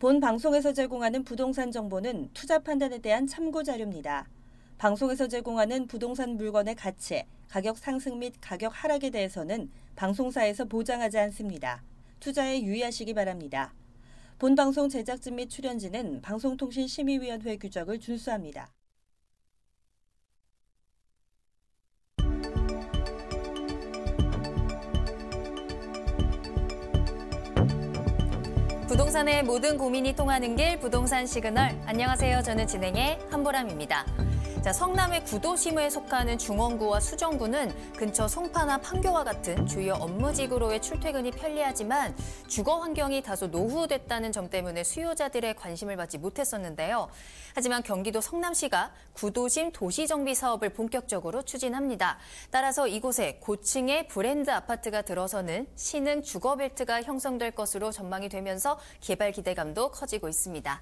본 방송에서 제공하는 부동산 정보는 투자 판단에 대한 참고 자료입니다. 방송에서 제공하는 부동산 물건의 가치, 가격 상승 및 가격 하락에 대해서는 방송사에서 보장하지 않습니다. 투자에 유의하시기 바랍니다. 본 방송 제작진 및 출연진은 방송통신심의위원회 규정을 준수합니다. 부동산의 모든 고민이 통하는 길 부동산 시그널. 안녕하세요. 저는 진행의 한보람입니다. 성남의 구도심에 속하는 중원구와 수정구는 근처 송파나 판교와 같은 주요 업무지구로의 출퇴근이 편리하지만 주거 환경이 다소 노후됐다는 점 때문에 수요자들의 관심을 받지 못했었는데요. 하지만 경기도 성남시가 구도심 도시정비 사업을 본격적으로 추진합니다. 따라서 이곳에 고층의 브랜드 아파트가 들어서는 신흥 주거벨트가 형성될 것으로 전망이 되면서 개발 기대감도 커지고 있습니다.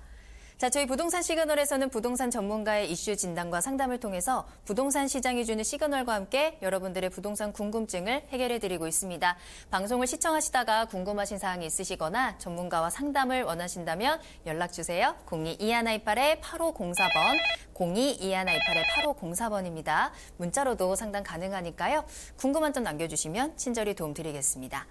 저희 부동산 시그널에서는 부동산 전문가의 이슈 진단과 상담을 통해서 부동산 시장이 주는 시그널과 함께 여러분들의 부동산 궁금증을 해결해드리고 있습니다. 방송을 시청하시다가 궁금하신 사항이 있으시거나 전문가와 상담을 원하신다면 연락주세요. 02-2128-8504번, 02-2128-8504번입니다. 문자로도 상담 가능하니까요. 궁금한 점 남겨주시면 친절히 도움드리겠습니다.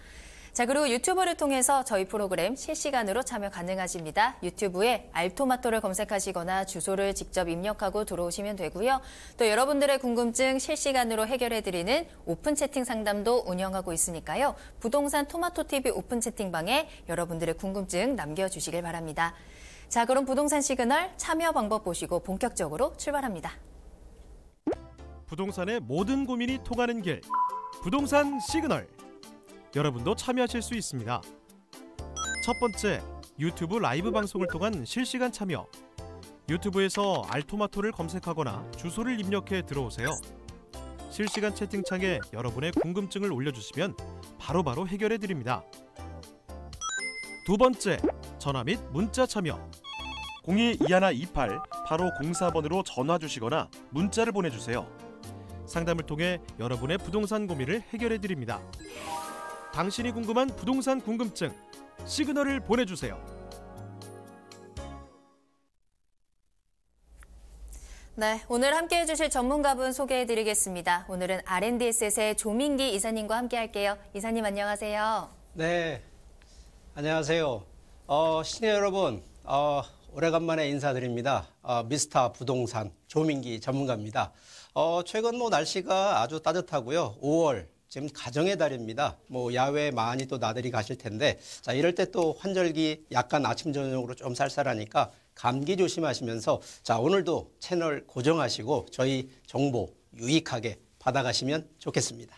그리고 유튜브를 통해서 저희 프로그램 실시간으로 참여 가능하십니다. 유튜브에 알토마토를 검색하시거나 주소를 직접 입력하고 들어오시면 되고요. 또 여러분들의 궁금증 실시간으로 해결해드리는 오픈 채팅 상담도 운영하고 있으니까요. 부동산 토마토TV 오픈 채팅방에 여러분들의 궁금증 남겨주시길 바랍니다. 그럼 부동산 시그널 참여 방법 보시고 본격적으로 출발합니다. 부동산의 모든 고민이 통하는 길 부동산 시그널. 여러분도 참여하실 수 있습니다. 첫 번째, 유튜브 라이브 방송을 통한 실시간 참여. 유튜브에서 알토마토를 검색하거나 주소를 입력해 들어오세요. 실시간 채팅창에 여러분의 궁금증을 올려주시면 바로바로 해결해 드립니다. 두 번째, 전화 및 문자 참여. 02-2128-8504번으로 전화 주시거나 문자를 보내주세요. 상담을 통해 여러분의 부동산 고민을 해결해 드립니다. 당신이 궁금한 부동산 궁금증, 시그널을 보내주세요. 네, 오늘 함께해 주실 전문가분 소개해드리겠습니다. 오늘은 R&D에셋의 조민기 이사님과 함께할게요. 이사님 안녕하세요. 네, 안녕하세요. 시청자 여러분, 오래간만에 인사드립니다. 미스터 부동산 조민기 전문가입니다. 최근 날씨가 아주 따뜻하고요. 5월 지금 가정의 달입니다. 야외에 많이 또 나들이 가실 텐데, 이럴 때 또 환절기 약간 아침 저녁으로 좀 쌀쌀하니까 감기 조심하시면서 오늘도 채널 고정하시고 저희 정보 유익하게 받아가시면 좋겠습니다.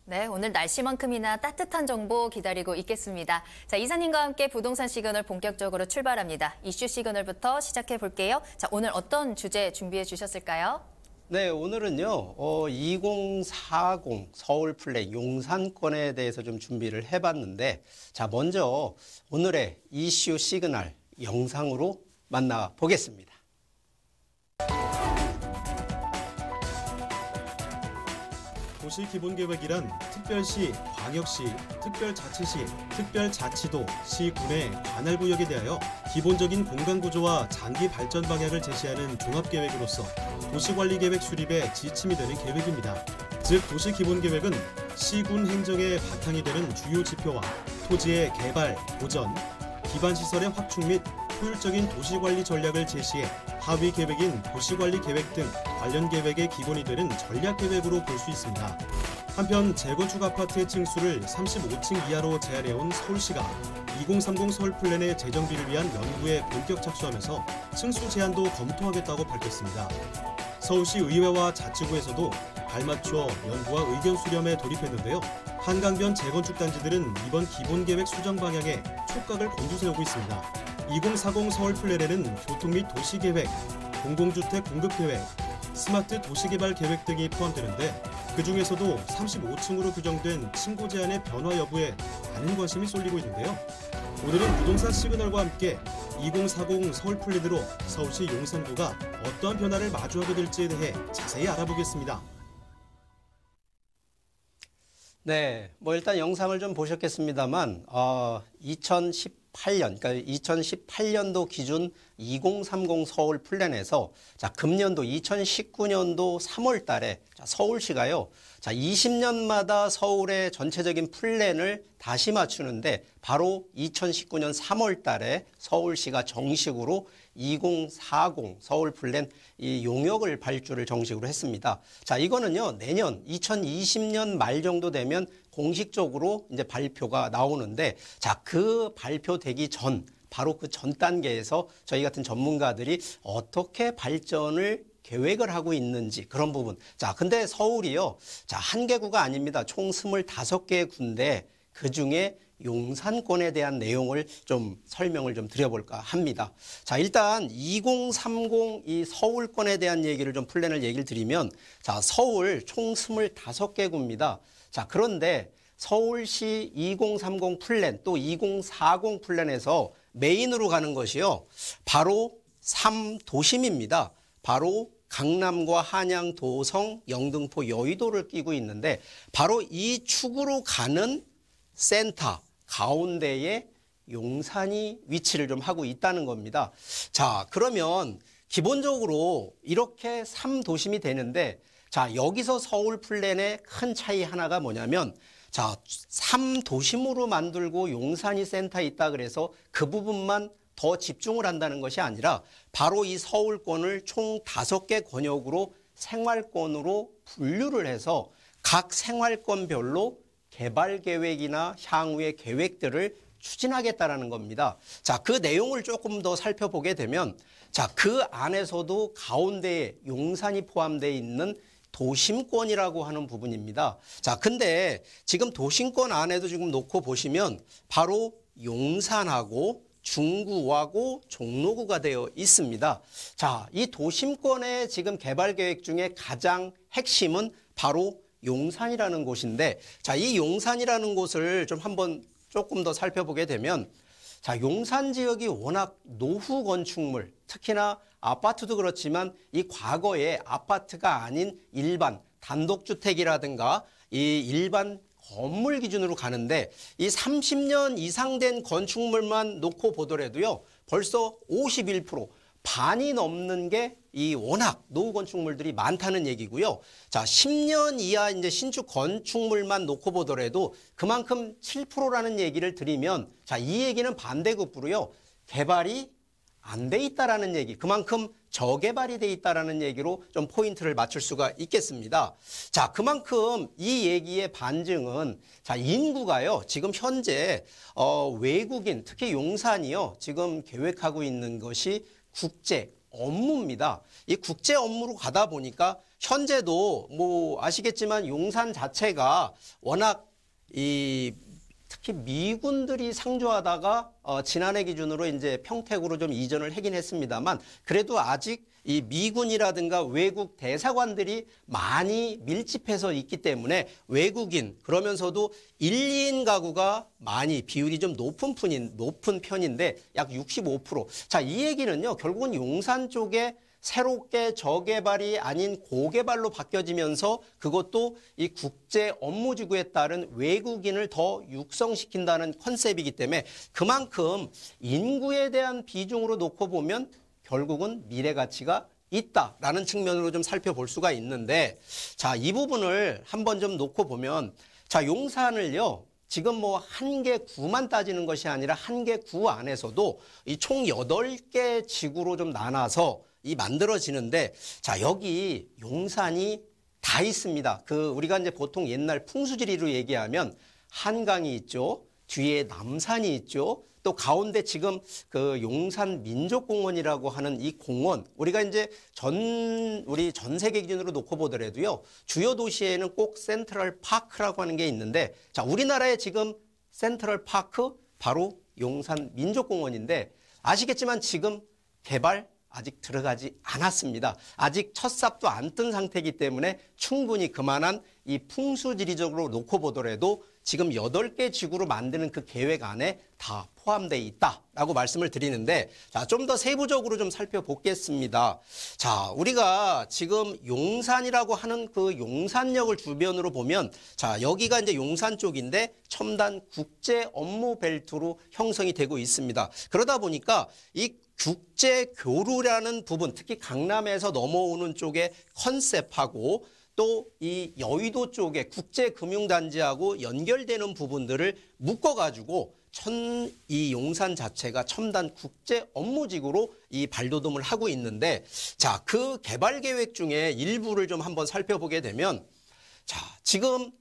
네, 오늘 날씨만큼이나 따뜻한 정보 기다리고 있겠습니다. 이사님과 함께 부동산 시그널 본격적으로 출발합니다. 이슈 시그널부터 시작해 볼게요. 오늘 어떤 주제 준비해 주셨을까요? 네, 오늘은요, 2040 서울 플레이 용산권에 대해서 좀 준비를 해봤는데, 먼저 오늘의 이슈 시그널 영상으로 만나보겠습니다. 도시기본계획이란 특별시, 광역시, 특별자치시, 특별자치도, 시군의 관할구역에 대하여 기본적인 공간구조와 장기 발전 방향을 제시하는 종합계획으로서 도시관리계획 수립의 지침이 되는 계획입니다. 즉 도시기본계획은 시군 행정의 바탕이 되는 주요 지표와 토지의 개발, 보전, 기반시설의 확충 및 효율적인 도시관리 전략을 제시해 하위 계획인 도시관리계획 등 관련 계획의 기본이 되는 전략계획으로 볼 수 있습니다. 한편 재건축 아파트의 층수를 35층 이하로 제한해온 서울시가 2030 서울 플랜의 재정비를 위한 연구에 본격 착수하면서 층수 제한도 검토하겠다고 밝혔습니다. 서울시 의회와 자치구에서도 발맞춰 연구와 의견 수렴에 돌입했는데요. 한강변 재건축 단지들은 이번 기본계획 수정 방향에 촉각을 곤두세우고 있습니다. 2040 서울 플랜에는 교통 및 도시계획, 공공주택 공급계획, 스마트 도시개발 계획 등이 포함되는데 그중에서도 35층으로 규정된 층고 제한의 변화 여부에 많은 관심이 쏠리고 있는데요. 오늘은 부동산 시그널과 함께 2040 서울 플랜으로 서울시 용산구가 어떠한 변화를 마주하게 될지에 대해 자세히 알아보겠습니다. 네, 일단 영상을 좀 보셨겠습니다만 2018 그러니까 2018년도 기준 2030 서울 플랜에서 자, 금년도 2019년도 3월 달에 자, 서울시가요. 자, 20년마다 서울의 전체적인 플랜을 다시 맞추는데 바로 2019년 3월 달에 서울시가 정식으로 2040 서울 플랜 이 용역을 발주를 정식으로 했습니다. 자, 이거는요, 내년 2020년 말 정도 되면 공식적으로 이제 발표가 나오는데 자, 그 발표되기 전 바로 그 전 단계에서 저희 같은 전문가들이 어떻게 발전을 계획을 하고 있는지 그런 부분. 자, 근데 서울이요. 자, 한 개 구가 아닙니다. 총 25개의 구인데 그중에 용산권에 대한 내용을 좀 설명을 좀 드려볼까 합니다. 자, 일단 2030 이 서울권에 대한 얘기를 좀 플랜을 얘기를 드리면 자, 서울 총 25개 구입니다. 자, 그런데 서울시 2030 플랜 또 2040 플랜에서 메인으로 가는 것이요. 바로 3도심입니다. 바로 강남과 한양, 도성, 영등포, 여의도를 끼고 있는데 바로 이 축으로 가는 센터 가운데에 용산이 위치를 좀 하고 있다는 겁니다. 자, 그러면 기본적으로 이렇게 3도심이 되는데 자, 여기서 서울 플랜의 큰 차이 하나가 뭐냐면 자, 3도심으로 만들고 용산이 센터에 있다 그래서 그 부분만 더 집중을 한다는 것이 아니라 바로 이 서울권을 총 5개 권역으로 생활권으로 분류를 해서 각 생활권별로 개발 계획이나 향후의 계획들을 추진하겠다라는 겁니다. 자, 그 내용을 조금 더 살펴보게 되면 자, 그 안에서도 가운데에 용산이 포함되어 있는 도심권이라고 하는 부분입니다. 자, 근데 지금 도심권 안에도 지금 놓고 보시면 바로 용산하고 중구하고 종로구가 되어 있습니다. 자, 이 도심권의 지금 개발 계획 중에 가장 핵심은 바로 용산이라는 곳인데 자, 이 용산이라는 곳을 좀 한번 조금 더 살펴보게 되면 자, 용산 지역이 워낙 노후 건축물, 특히나 아파트도 그렇지만 이 과거에 아파트가 아닌 일반 단독주택이라든가 이 일반 건물 기준으로 가는데 이 30년 이상 된 건축물만 놓고 보더라도요. 벌써 51% 반이 넘는 게 이 워낙 노후 건축물들이 많다는 얘기고요. 자, 10년 이하 이제 신축 건축물만 놓고 보더라도 그만큼 7%라는 얘기를 드리면 자, 이 얘기는 반대급부로요. 개발이 안 돼 있다라는 얘기, 그만큼 저개발이 돼 있다라는 얘기로 좀 포인트를 맞출 수가 있겠습니다. 자, 그만큼 이 얘기의 반증은 자, 인구가요. 지금 현재 외국인, 특히 용산이요. 지금 계획하고 있는 것이 국제 업무입니다. 이 국제 업무로 가다 보니까 현재도 뭐 아시겠지만 용산 자체가 워낙 이 특히 미군들이 상주하다가 지난해 기준으로 이제 평택으로 좀 이전을 하긴 했습니다만 그래도 아직 이 미군이라든가 외국 대사관들이 많이 밀집해서 있기 때문에 외국인 그러면서도 1, 2인 가구가 많이 비율이 좀 높은 편인데 약 65%. 자, 이 얘기는요. 결국은 용산 쪽에 새롭게 저개발이 아닌 고개발로 바뀌어지면서 그것도 이 국제 업무지구에 따른 외국인을 더 육성시킨다는 컨셉이기 때문에 그만큼 인구에 대한 비중으로 놓고 보면 결국은 미래 가치가 있다라는 측면으로 좀 살펴볼 수가 있는데 자, 이 부분을 한번 좀 놓고 보면 자, 용산을요. 지금 뭐 한 개 구만 따지는 것이 아니라 한 개 구 안에서도 이 총 8개 지구로 좀 나눠서 이 만들어지는데 자, 여기 용산이 다 있습니다. 그 우리가 이제 보통 옛날 풍수지리로 얘기하면 한강이 있죠. 뒤에 남산이 있죠. 또 가운데 지금 그 용산 민족공원이라고 하는 이 공원 우리가 이제 우리 전 세계 기준으로 놓고 보더라도요. 주요 도시에는 꼭 센트럴 파크라고 하는 게 있는데 자, 우리나라에 지금 센트럴 파크 바로 용산 민족공원인데 아시겠지만 지금 개발 아직 들어가지 않았습니다. 아직 첫 삽도 안 뜬 상태이기 때문에 충분히 그만한 이 풍수지리적으로 놓고 보더라도 지금 8개 지구로 만드는 그 계획 안에 다 포함되어 있다라고 말씀을 드리는데, 자, 좀 더 세부적으로 좀 살펴보겠습니다. 자, 우리가 지금 용산이라고 하는 그 용산역을 주변으로 보면, 자, 여기가 이제 용산 쪽인데 첨단 국제 업무 벨트로 형성이 되고 있습니다. 그러다 보니까 이 국제 교류라는 부분, 특히 강남에서 넘어오는 쪽의 컨셉하고 또 이 여의도 쪽의 국제금융단지하고 연결되는 부분들을 묶어가지고 이 용산 자체가 첨단 국제 업무지구로 이 발돋움을 하고 있는데, 자, 그 개발 계획 중에 일부를 좀 한번 살펴보게 되면, 자, 지금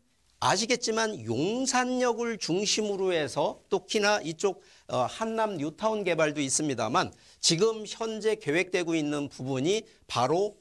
아시겠지만 용산역을 중심으로 해서 특히나 이쪽 한남 뉴타운 개발도 있습니다만, 지금 현재 계획되고 있는 부분이 바로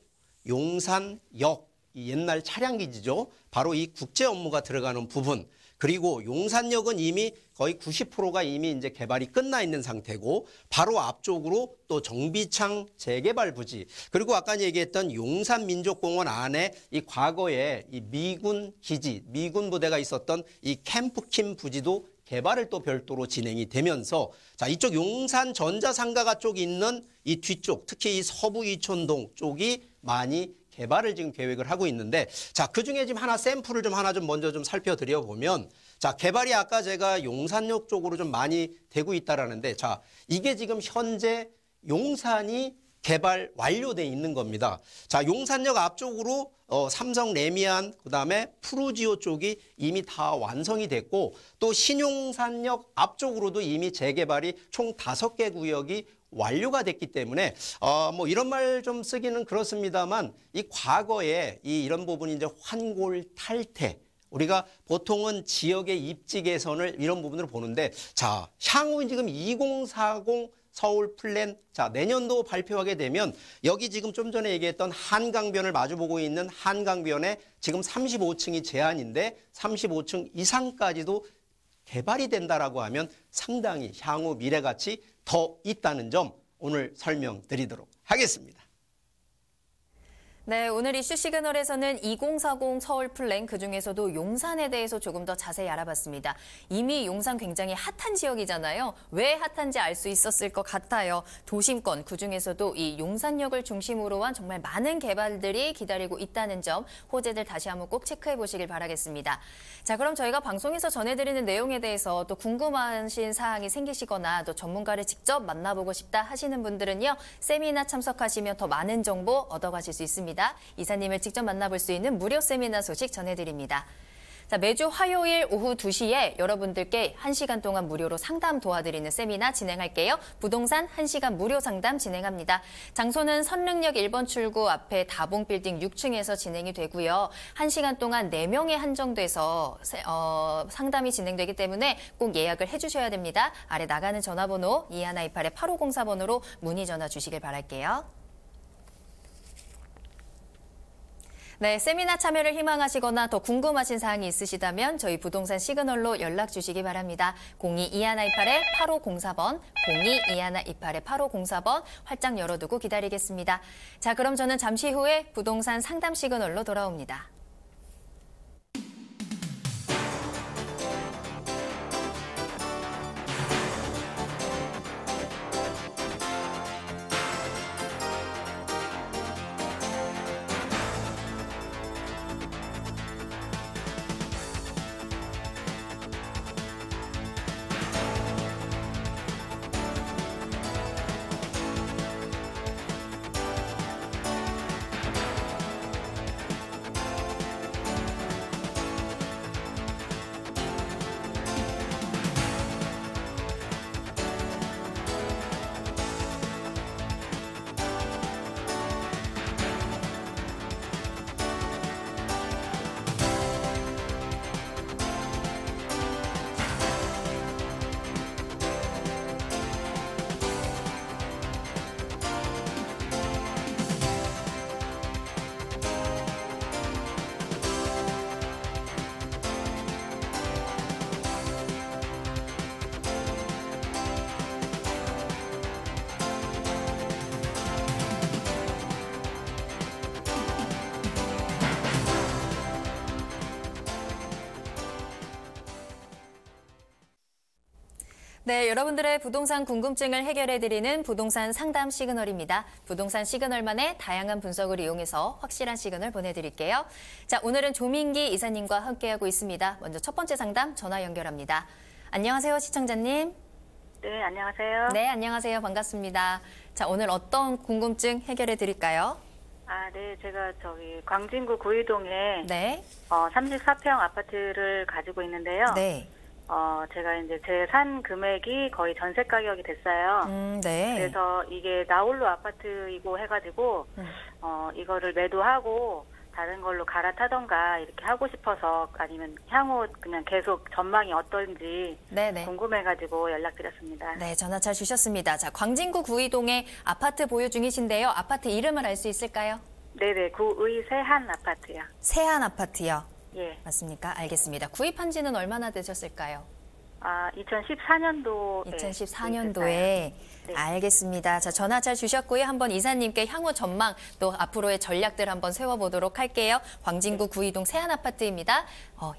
용산역, 이 옛날 차량기지죠. 바로 이 국제 업무가 들어가는 부분. 그리고 용산역은 이미 거의 90%가 이미 이제 개발이 끝나 있는 상태고, 바로 앞쪽으로 또 정비창 재개발 부지, 그리고 아까 얘기했던 용산민족공원 안에 이 과거에 이 미군 기지, 미군 부대가 있었던 이 캠프킴 부지도 개발을 또 별도로 진행이 되면서, 자, 이쪽 용산 전자상가가 쪽 있는 이 뒤쪽, 특히 이 서부 이촌동 쪽이 많이 개발을 지금 계획을 하고 있는데, 자, 그중에 지금 샘플을 하나 먼저 살펴드려 보면, 자, 개발이 아까 제가 용산역 쪽으로 좀 많이 되고 있다라는데, 자, 이게 지금 현재 용산이 개발 완료돼 있는 겁니다. 자, 용산역 앞쪽으로 삼성 레미안, 그다음에 푸르지오 쪽이 이미 다 완성이 됐고, 또 신용산역 앞쪽으로도 이미 재개발이 총 5개 구역이 완료가 됐기 때문에 뭐 이런 말 좀 쓰기는 그렇습니다만, 이 과거에 이런 부분이 이제 환골 탈태, 우리가 보통은 지역의 입지 개선을 이런 부분으로 보는데, 자, 향후 지금 2040 서울 플랜, 자, 내년도 발표하게 되면 여기 지금 좀 전에 얘기했던 한강변을 마주보고 있는 한강변에 지금 35층이 제한인데 35층 이상까지도 개발이 된다라고 하면 상당히 향후 미래 가치 더 있다는 점 오늘 설명드리도록 하겠습니다. 네, 오늘 이슈 시그널에서는 2040 서울 플랜, 그중에서도 용산에 대해서 조금 더 자세히 알아봤습니다. 이미 용산 굉장히 핫한 지역이잖아요. 왜 핫한지 알 수 있었을 것 같아요. 도심권, 그중에서도 이 용산역을 중심으로 한 정말 많은 개발들이 기다리고 있다는 점, 호재들 다시 한번 꼭 체크해 보시길 바라겠습니다. 자, 그럼 저희가 방송에서 전해드리는 내용에 대해서 또 궁금하신 사항이 생기시거나 또 전문가를 직접 만나보고 싶다 하시는 분들은요, 세미나 참석하시면 더 많은 정보 얻어가실 수 있습니다. 이사님을 직접 만나볼 수 있는 무료 세미나 소식 전해드립니다. 자, 매주 화요일 오후 2시에 여러분들께 1시간 동안 무료로 상담 도와드리는 세미나 진행할게요. 부동산 1시간 무료 상담 진행합니다. 장소는 선릉역 1번 출구 앞에 다봉빌딩 6층에서 진행이 되고요. 1시간 동안 4명에 한정돼서 상담이 진행되기 때문에 꼭 예약을 해주셔야 됩니다. 아래 나가는 전화번호 2128-8504번으로 문의 전화 주시길 바랄게요. 네, 세미나 참여를 희망하시거나 더 궁금하신 사항이 있으시다면 저희 부동산 시그널로 연락 주시기 바랍니다. 02-2128-8504번, 02-2128-8504번 활짝 열어두고 기다리겠습니다. 자, 그럼 저는 잠시 후에 부동산 상담 시그널로 돌아옵니다. 네, 여러분들의 부동산 궁금증을 해결해드리는 부동산 상담 시그널입니다. 부동산 시그널만의 다양한 분석을 이용해서 확실한 시그널 보내드릴게요. 자, 오늘은 조민기 이사님과 함께하고 있습니다. 먼저 첫 번째 상담 전화 연결합니다. 안녕하세요, 시청자님. 네, 안녕하세요. 네, 안녕하세요. 반갑습니다. 자, 오늘 어떤 궁금증 해결해드릴까요? 네, 제가 광진구 구이동에 네. 34평 아파트를 가지고 있는데요. 네. 제가 이제 제 산 금액이 거의 전세 가격이 됐어요. 네. 그래서 이게 나홀로 아파트이고 해가지고 이거를 매도하고 다른 걸로 갈아타던가 이렇게 하고 싶어서 아니면 향후 그냥 계속 전망이 어떤지 네네. 궁금해가지고 연락드렸습니다. 네, 전화 잘 주셨습니다. 자, 광진구 구이동에 아파트 보유 중이신데요. 아파트 이름을 알 수 있을까요? 네네, 구의 세한 아파트요. 세한 아파트요. 예. 맞습니까? 알겠습니다. 구입한 지는 얼마나 되셨을까요? 2014년도. 2014년도에. 네. 알겠습니다. 자, 전화 잘 주셨고요. 한번 이사님께 향후 전망 또 앞으로의 전략들 한번 세워보도록 할게요. 광진구 구이동 세한 아파트입니다.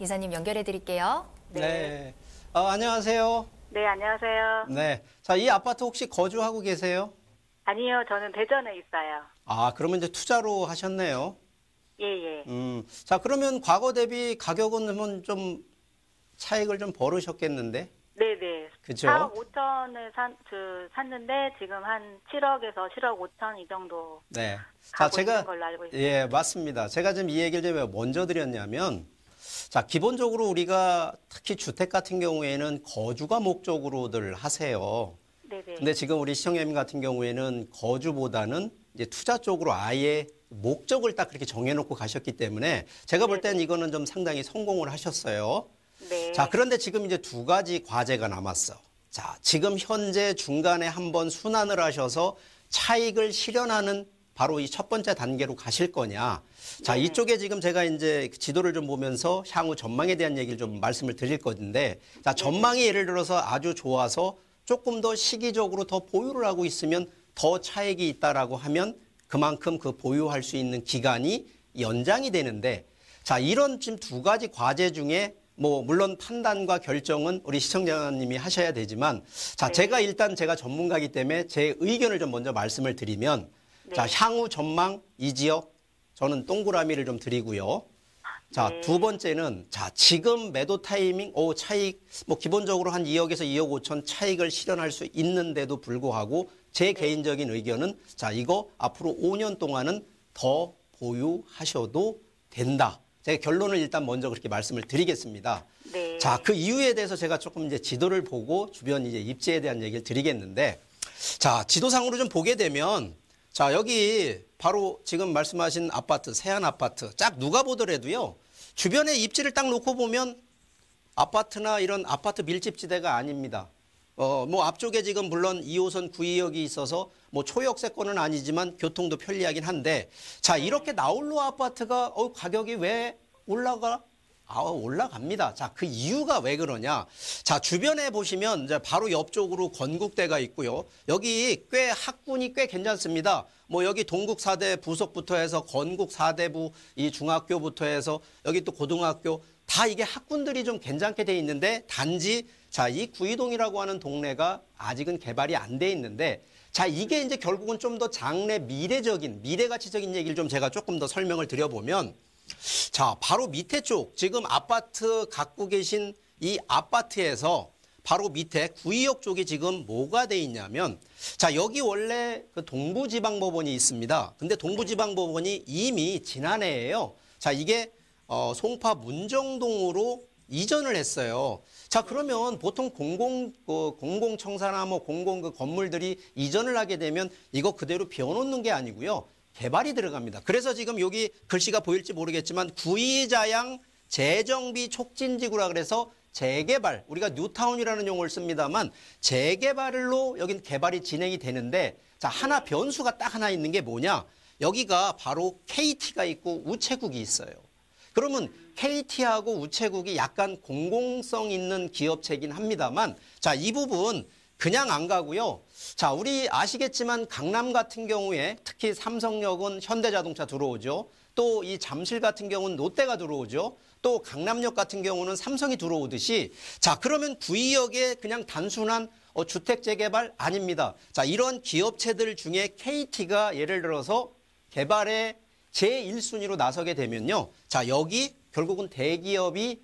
이사님 연결해 드릴게요. 네. 안녕하세요. 네, 안녕하세요. 네. 자, 이 아파트 혹시 거주하고 계세요? 아니요, 저는 대전에 있어요. 그러면 이제 투자로 하셨네요. 예. 자, 그러면 과거 대비 가격은 좀 차익을 좀 벌으셨겠는데? 네네. 그죠? 4억 5천에 샀는데 지금 한 7억에서 7억 5천 이 정도 네. 자, 가고 제가 있는 걸로 알고 있습니다. 예, 맞습니다. 제가 지금 이 얘기를 왜 먼저 드렸냐면, 자, 기본적으로 우리가 특히 주택 같은 경우에는 거주가 목적으로들 하세요. 네네. 근데 지금 우리 시청자님 같은 경우에는 거주보다는 이제 투자 쪽으로 아예 목적을 딱 그렇게 정해놓고 가셨기 때문에 제가 볼 땐 이거는 좀 상당히 성공을 하셨어요. 네. 자, 그런데 지금 이제 두 가지 과제가 남았어. 자, 지금 현재 중간에 한번 순환을 하셔서 차익을 실현하는 바로 이 첫 번째 단계로 가실 거냐. 자, 이쪽에 지금 제가 이제 지도를 좀 보면서 향후 전망에 대한 얘기를 좀 말씀을 드릴 건데, 자, 전망이 예를 들어서 아주 좋아서 조금 더 시기적으로 더 보유를 하고 있으면 더 차익이 있다라고 하면 그만큼 그 보유할 수 있는 기간이 연장이 되는데, 자, 이런 지금 두 가지 과제 중에 물론 판단과 결정은 우리 시청자님이 하셔야 되지만, 자, 제가 전문가이기 때문에 제 의견을 좀 먼저 말씀을 드리면, 자, 향후 전망 이 지역 저는 동그라미를 좀 드리고요. 자, 두 번째는 자, 지금 매도 타이밍, 차익 기본적으로 한 2억에서 2억 5천 차익을 실현할 수 있는데도 불구하고 제 개인적인 의견은 자, 이거 앞으로 5년 동안은 더 보유하셔도 된다. 제가 결론을 일단 먼저 그렇게 말씀을 드리겠습니다. 네. 자, 그 이유에 대해서 제가 조금 이제 지도를 보고 주변 이제 입지에 대한 얘기를 드리겠는데, 자, 지도상으로 좀 보게 되면, 자, 여기 바로 지금 말씀하신 아파트, 세한 아파트, 쫙 누가 보더라도요, 주변에 입지를 딱 놓고 보면 아파트나 이런 아파트 밀집지대가 아닙니다. 앞쪽에 지금 물론 2호선 구의역이 있어서 초역세권은 아니지만 교통도 편리하긴 한데, 자, 이렇게 나홀로 아파트가 가격이 왜 올라가? 올라갑니다. 자, 그 이유가 왜 그러냐? 자, 주변에 보시면 이제 바로 옆쪽으로 건국대가 있고요. 여기 학군이 꽤 괜찮습니다. 여기 동국 4대 부속부터 해서 건국 4대부 이 중학교부터 해서 여기 또 고등학교 다 이게 학군들이 좀 괜찮게 돼 있는데, 단지 자, 이 구이동이라고 하는 동네가 아직은 개발이 안 돼 있는데, 자, 이게 이제 결국은 좀 더 장래 미래가치적인 얘기를 좀 제가 조금 더 설명을 드려보면, 자, 바로 밑에 쪽 지금 아파트 갖고 계신 이 아파트에서 바로 밑에 구의역 쪽이 지금 뭐가 돼 있냐면, 자, 여기 원래 그 동부지방법원이 있습니다. 근데 동부지방법원이 이미 지난해에요. 자, 이게 송파 문정동으로 이전을 했어요. 자, 그러면 보통 공공청사나 공공 그 건물들이 이전을 하게 되면 이거 그대로 비워놓는 게 아니고요. 개발이 들어갑니다. 그래서 지금 여기 글씨가 보일지 모르겠지만 구이자양 재정비 촉진지구라 그래서 재개발, 우리가 뉴타운이라는 용어를 씁니다만 재개발로 여긴 개발이 진행이 되는데, 자, 하나 변수가 딱 하나 있는 게 뭐냐? 여기가 바로 KT가 있고 우체국이 있어요. 그러면 KT하고 우체국이 약간 공공성 있는 기업체이긴 합니다만, 자, 이 부분 그냥 안 가고요. 자, 우리 아시겠지만 강남 같은 경우에 특히 삼성역은 현대자동차 들어오죠. 또 이 잠실 같은 경우는 롯데가 들어오죠. 또 강남역 같은 경우는 삼성이 들어오듯이, 자, 그러면 구의역에 그냥 단순한 주택 재개발 아닙니다. 자, 이런 기업체들 중에 KT가 예를 들어서 개발에 제1순위로 나서게 되면요. 자, 여기 결국은 대기업이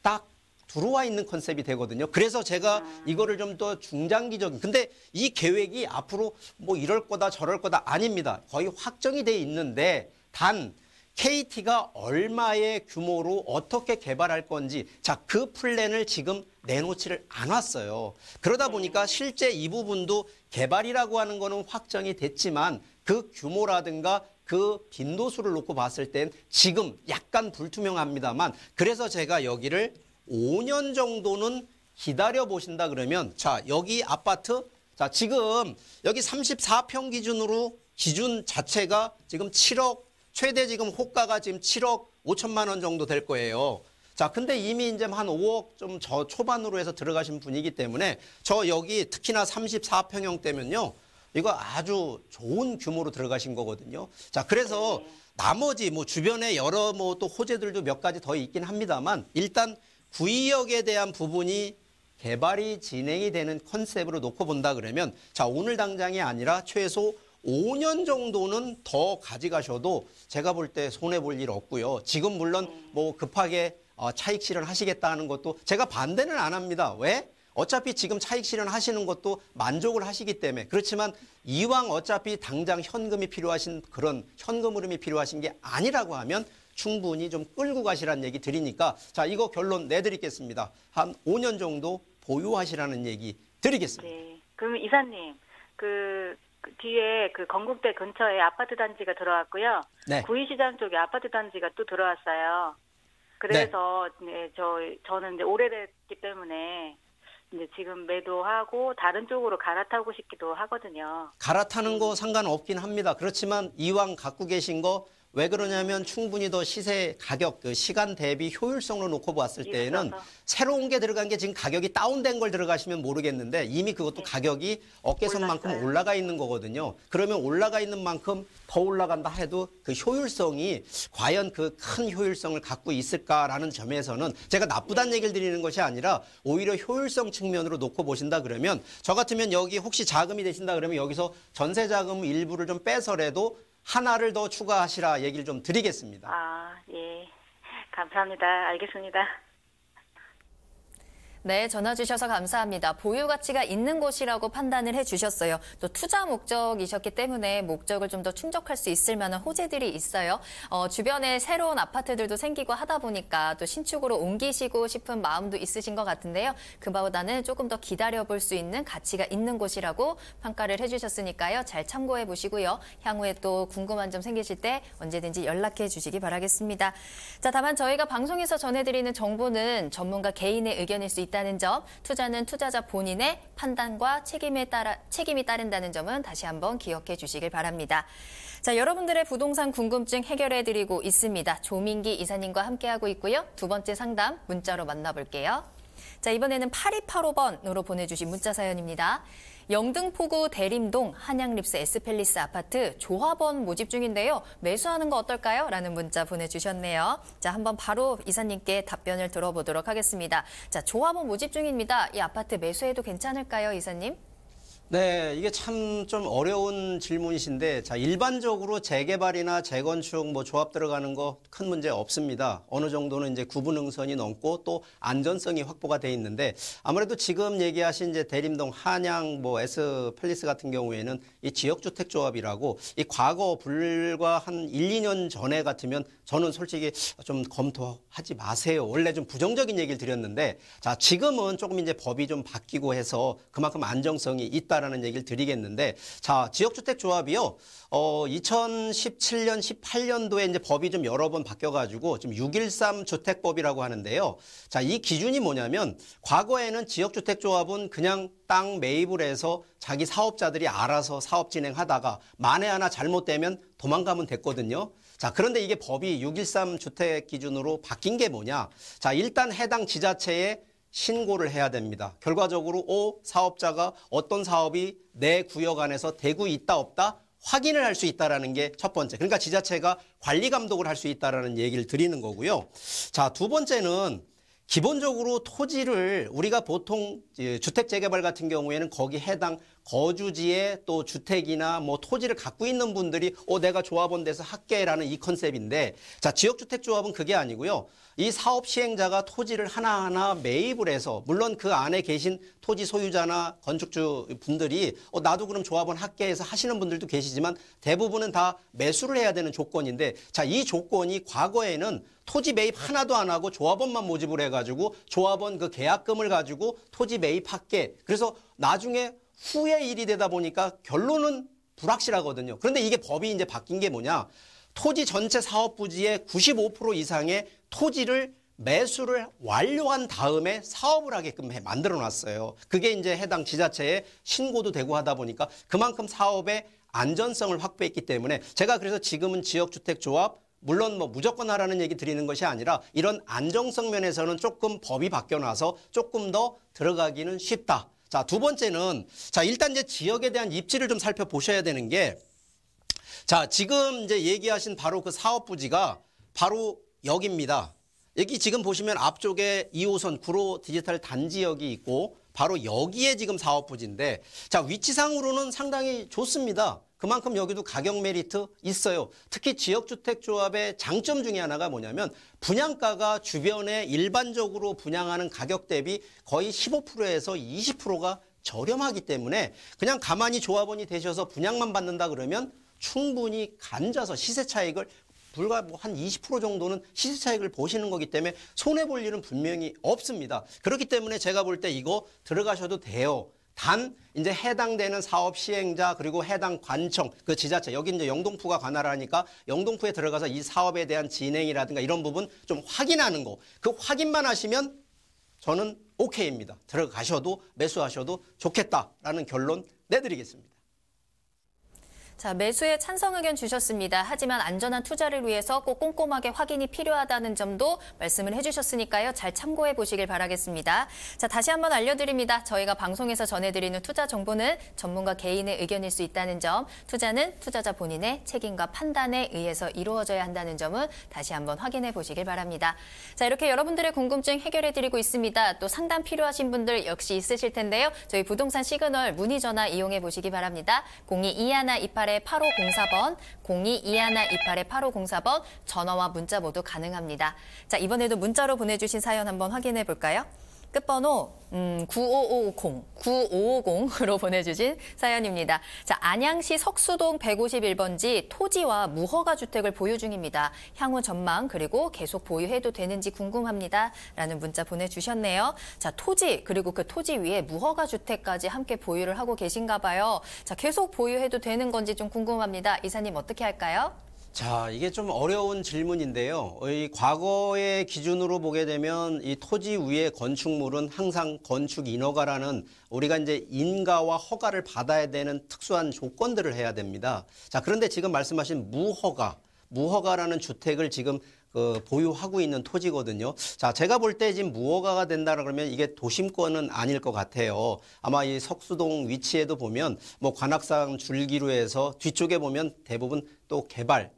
딱 들어와 있는 컨셉이 되거든요. 그래서 제가 이거를 좀 더 중장기적인, 근데 이 계획이 앞으로 뭐 이럴 거다 저럴 거다 아닙니다. 거의 확정이 돼 있는데 단 KT가 얼마의 규모로 어떻게 개발할 건지, 자, 그 플랜을 지금 내놓지를 않았어요. 그러다 보니까 실제 이 부분도 개발이라고 하는 거는 확정이 됐지만 그 규모라든가 그 빈도수를 놓고 봤을 땐 지금 약간 불투명합니다만, 그래서 제가 여기를 5년 정도는 기다려 보신다 그러면, 자, 여기 아파트, 자, 지금 여기 34평 기준으로 기준 자체가 지금 7억, 최대 지금 호가가 지금 7억 5천만 원 정도 될 거예요. 자, 근데 이미 이제 한 5억 좀 저 초반으로 해서 들어가신 분이기 때문에 저 여기 특히나 34평형 때면요, 이거 아주 좋은 규모로 들어가신 거거든요. 자, 그래서 나머지 뭐 주변에 여러 뭐 또 호재들도 몇 가지 더 있긴 합니다만, 일단 구의역에 대한 부분이 개발이 진행이 되는 컨셉으로 놓고 본다 그러면, 자, 오늘 당장이 아니라 최소 5년 정도는 더 가져가셔도 제가 볼 때 손해볼 일 없고요. 지금 물론 뭐 급하게 차익 실현하시겠다는 것도 제가 반대는 안 합니다. 왜? 어차피 지금 차익 실현하시는 것도 만족을 하시기 때문에. 그렇지만 이왕 어차피 당장 현금이 필요하신, 그런 현금 흐름이 필요하신 게 아니라고 하면 충분히 좀 끌고 가시라는 얘기 드리니까, 자, 이거 결론 내드리겠습니다. 한 5년 정도 보유하시라는 얘기 드리겠습니다. 네. 그럼 이사님, 그 뒤에 그 건국대 근처에 아파트 단지가 들어왔고요. 네. 구의시장 쪽에 아파트 단지가 또 들어왔어요. 그래서 네, 저는 이제 오래됐기 때문에 이제 지금 매도하고 다른 쪽으로 갈아타고 싶기도 하거든요. 갈아타는 거 상관없긴 합니다. 그렇지만 이왕 갖고 계신 거, 왜 그러냐면 충분히 더 시세 가격, 그 시간 대비 효율성으로 놓고 봤을 때에는 새로운 게 들어간 게 지금 가격이 다운된 걸 들어가시면 모르겠는데 이미 그것도 가격이 어깨선만큼 올라가 있는 거거든요. 그러면 올라가 있는 만큼 더 올라간다 해도 그 효율성이 과연 그 큰 효율성을 갖고 있을까라는 점에서는 제가 나쁘다는 얘기를 드리는 것이 아니라 오히려 효율성 측면으로 놓고 보신다 그러면, 저 같으면 여기 혹시 자금이 되신다 그러면 여기서 전세 자금 일부를 좀 빼서라도 하나를 더 추가하시라 얘기를 좀 드리겠습니다. 아, 예. 감사합니다. 알겠습니다. 네, 전화 주셔서 감사합니다. 보유 가치가 있는 곳이라고 판단을 해주셨어요. 또 투자 목적이셨기 때문에 목적을 좀 더 충족할 수 있을 만한 호재들이 있어요. 주변에 새로운 아파트들도 생기고 하다 보니까 또 신축으로 옮기시고 싶은 마음도 있으신 것 같은데요. 그보다는 조금 더 기다려볼 수 있는 가치가 있는 곳이라고 평가를 해주셨으니까요. 잘 참고해 보시고요. 향후에 또 궁금한 점 생기실 때 언제든지 연락해 주시기 바라겠습니다. 자, 다만 저희가 방송에서 전해드리는 정보는 전문가 개인의 의견일 수 있다는 점, 투자는 투자자 본인의 판단과 책임이 따른다는 점은 다시 한번 기억해 주시길 바랍니다. 자, 여러분들의 부동산 궁금증 해결해드리고 있습니다. 조민기 이사님과 함께하고 있고요. 두 번째 상담 문자로 만나볼게요. 자, 이번에는 8285번으로 보내주신 문자 사연입니다. 영등포구 대림동 한양립스 S팰리스 아파트 조합원 모집 중인데요. 매수하는 거 어떨까요? 라는 문자 보내주셨네요. 자, 한번 바로 이사님께 답변을 들어보도록 하겠습니다. 자, 조합원 모집 중입니다. 이 아파트 매수해도 괜찮을까요, 이사님? 네, 이게 참 좀 어려운 질문이신데, 자, 일반적으로 재개발이나 재건축 뭐 조합 들어가는 거 큰 문제 없습니다. 어느 정도는 이제 구분응선이 넘고 또 안전성이 확보가 돼 있는데, 아무래도 지금 얘기하신 이제 대림동 한양 뭐 S팰리스 같은 경우에는 이 지역주택 조합이라고, 이 과거 불과 한 1, 2년 전에 같으면 저는 솔직히 좀 검토하지 마세요. 원래 좀 부정적인 얘기를 드렸는데, 자, 지금은 조금 이제 법이 좀 바뀌고 해서 그만큼 안정성이 있다라는 얘기를 드리겠는데, 자, 지역주택 조합이요. 2017년, 18년도에 이제 법이 좀 여러 번 바뀌어가지고 지금 613 주택법이라고 하는데요. 자, 이 기준이 뭐냐면, 과거에는 지역주택 조합은 그냥 땅 매입을 해서 자기 사업자들이 알아서 사업 진행하다가 만에 하나 잘못되면 도망가면 됐거든요. 자, 그런데 이게 법이 613 주택 기준으로 바뀐 게 뭐냐? 자, 일단 해당 지자체에 신고를 해야 됩니다. 결과적으로 사업자가 어떤 사업이 내 구역 안에서 되고 있다 없다 확인을 할 수 있다는 게 첫 번째. 그러니까 지자체가 관리 감독을 할 수 있다는 얘기를 드리는 거고요. 자, 두 번째는 기본적으로 토지를 우리가 보통 주택 재개발 같은 경우에는 거기 해당 거주지에 또 주택이나 뭐 토지를 갖고 있는 분들이 내가 조합원 돼서 할게라는 이 컨셉인데, 자, 지역주택조합은 그게 아니고요. 이 사업 시행자가 토지를 하나하나 매입을 해서, 물론 그 안에 계신 토지 소유자나 건축주 분들이 나도 그럼 조합원 할게 해서 하시는 분들도 계시지만 대부분은 다 매수를 해야 되는 조건인데, 자, 이 조건이 과거에는 토지 매입 하나도 안 하고 조합원만 모집을 해가지고 조합원 그 계약금을 가지고 토지 매입할게. 그래서 나중에 후에 일이 되다 보니까 결론은 불확실하거든요. 그런데 이게 법이 이제 바뀐 게 뭐냐? 토지 전체 사업 부지의 95% 이상의 토지를 매수를 완료한 다음에 사업을 하게끔 만들어 놨어요. 그게 이제 해당 지자체에 신고도 되고 하다 보니까 그만큼 사업의 안전성을 확보했기 때문에, 제가 그래서 지금은 지역주택조합, 물론 뭐 무조건 하라는 얘기 드리는 것이 아니라 이런 안정성 면에서는 조금 법이 바뀌어나서 조금 더 들어가기는 쉽다. 자, 두 번째는, 자, 일단 이제 지역에 대한 입지를 좀 살펴보셔야 되는 게, 자, 지금 이제 얘기하신 바로 그 사업 부지가 바로 여기입니다. 여기 지금 보시면 앞쪽에 2호선 구로 디지털 단지역이 있고 바로 여기에 지금 사업 부지인데, 자, 위치상으로는 상당히 좋습니다. 그만큼 여기도 가격 메리트 있어요. 특히 지역주택조합의 장점 중에 하나가 뭐냐면 분양가가 주변에 일반적으로 분양하는 가격 대비 거의 15%에서 20%가 저렴하기 때문에 그냥 가만히 조합원이 되셔서 분양만 받는다 그러면 충분히 간자서 시세 차익을 불과 뭐 한 20% 정도는 시세 차익을 보시는 거기 때문에 손해볼 일은 분명히 없습니다. 그렇기 때문에 제가 볼 때 이거 들어가셔도 돼요. 단 이제 해당되는 사업 시행자 그리고 해당 관청 그 지자체, 여기 이제 영동푸가 관할하니까 영동푸에 들어가서 이 사업에 대한 진행이라든가 이런 부분 좀 확인하는 거, 그 확인만 하시면 저는 오케이입니다. 들어가셔도 매수하셔도 좋겠다라는 결론 내드리겠습니다. 자, 매수에 찬성 의견 주셨습니다. 하지만 안전한 투자를 위해서 꼭 꼼꼼하게 확인이 필요하다는 점도 말씀을 해주셨으니까요. 잘 참고해 보시길 바라겠습니다. 자, 다시 한번 알려드립니다. 저희가 방송에서 전해드리는 투자 정보는 전문가 개인의 의견일 수 있다는 점, 투자는 투자자 본인의 책임과 판단에 의해서 이루어져야 한다는 점은 다시 한번 확인해 보시길 바랍니다. 자, 이렇게 여러분들의 궁금증 해결해드리고 있습니다. 또 상담 필요하신 분들 역시 있으실 텐데요. 저희 부동산 시그널 문의 전화 이용해 보시기 바랍니다. 022128-8504번, 022128-8504번 전화와 문자 모두 가능합니다. 자, 이번에도 문자로 보내주신 사연 한번 확인해 볼까요? 끝번호 9550으로 보내주신 사연입니다. 자, 안양시 석수동 151번지 토지와 무허가 주택을 보유 중입니다. 향후 전망 그리고 계속 보유해도 되는지 궁금합니다. 라는 문자 보내주셨네요. 자, 토지 그리고 그 토지 위에 무허가 주택까지 함께 보유를 하고 계신가 봐요. 자, 계속 보유해도 되는 건지 좀 궁금합니다. 이사님 어떻게 할까요? 자, 이게 좀 어려운 질문인데요. 이 과거의 기준으로 보게 되면 이 토지 위의 건축물은 항상 건축 인허가라는 우리가 이제 인가와 허가를 받아야 되는 특수한 조건들을 해야 됩니다. 자, 그런데 지금 말씀하신 무허가라는 주택을 지금 보유하고 있는 토지거든요. 자, 제가 볼 때 지금 무허가가 된다 그러면 이게 도심권은 아닐 것 같아요. 아마 이 석수동 위치에도 보면 뭐 관악산 줄기로 해서 뒤쪽에 보면 대부분 또 개발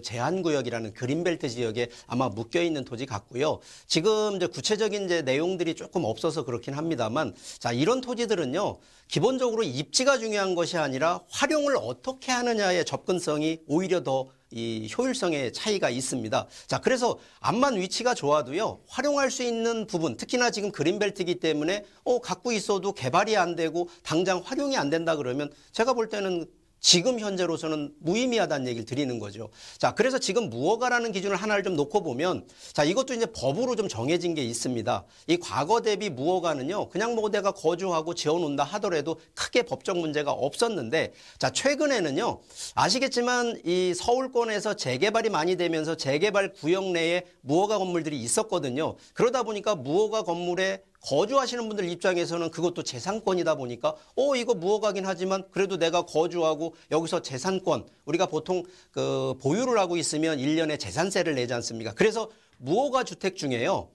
제한구역이라는 그린벨트 지역에 아마 묶여있는 토지 같고요. 지금 이제 구체적인 이제 내용들이 조금 없어서 그렇긴 합니다만, 자, 이런 토지들은요, 기본적으로 입지가 중요한 것이 아니라 활용을 어떻게 하느냐의 접근성이 오히려 더 이 효율성의 차이가 있습니다. 자, 그래서 암만 위치가 좋아도요, 활용할 수 있는 부분, 특히나 지금 그린벨트이기 때문에 갖고 있어도 개발이 안 되고 당장 활용이 안 된다 그러면 제가 볼 때는 지금 현재로서는 무의미하다는 얘기를 드리는 거죠. 자, 그래서 지금 무허가라는 기준을 하나를 좀 놓고 보면, 자, 이것도 이제 법으로 좀 정해진 게 있습니다. 이 과거 대비 무허가는요, 그냥 뭐 내가 거주하고 지어놓는다 하더라도 크게 법적 문제가 없었는데, 자, 최근에는요, 아시겠지만 이 서울권에서 재개발이 많이 되면서 재개발 구역 내에 무허가 건물들이 있었거든요. 그러다 보니까 무허가 건물에 거주하시는 분들 입장에서는 그것도 재산권이다 보니까 이거 무허가긴 하지만 그래도 내가 거주하고 여기서 재산권, 우리가 보통 보유를 하고 있으면 1년에 재산세를 내지 않습니까? 그래서 무허가 주택 중에요,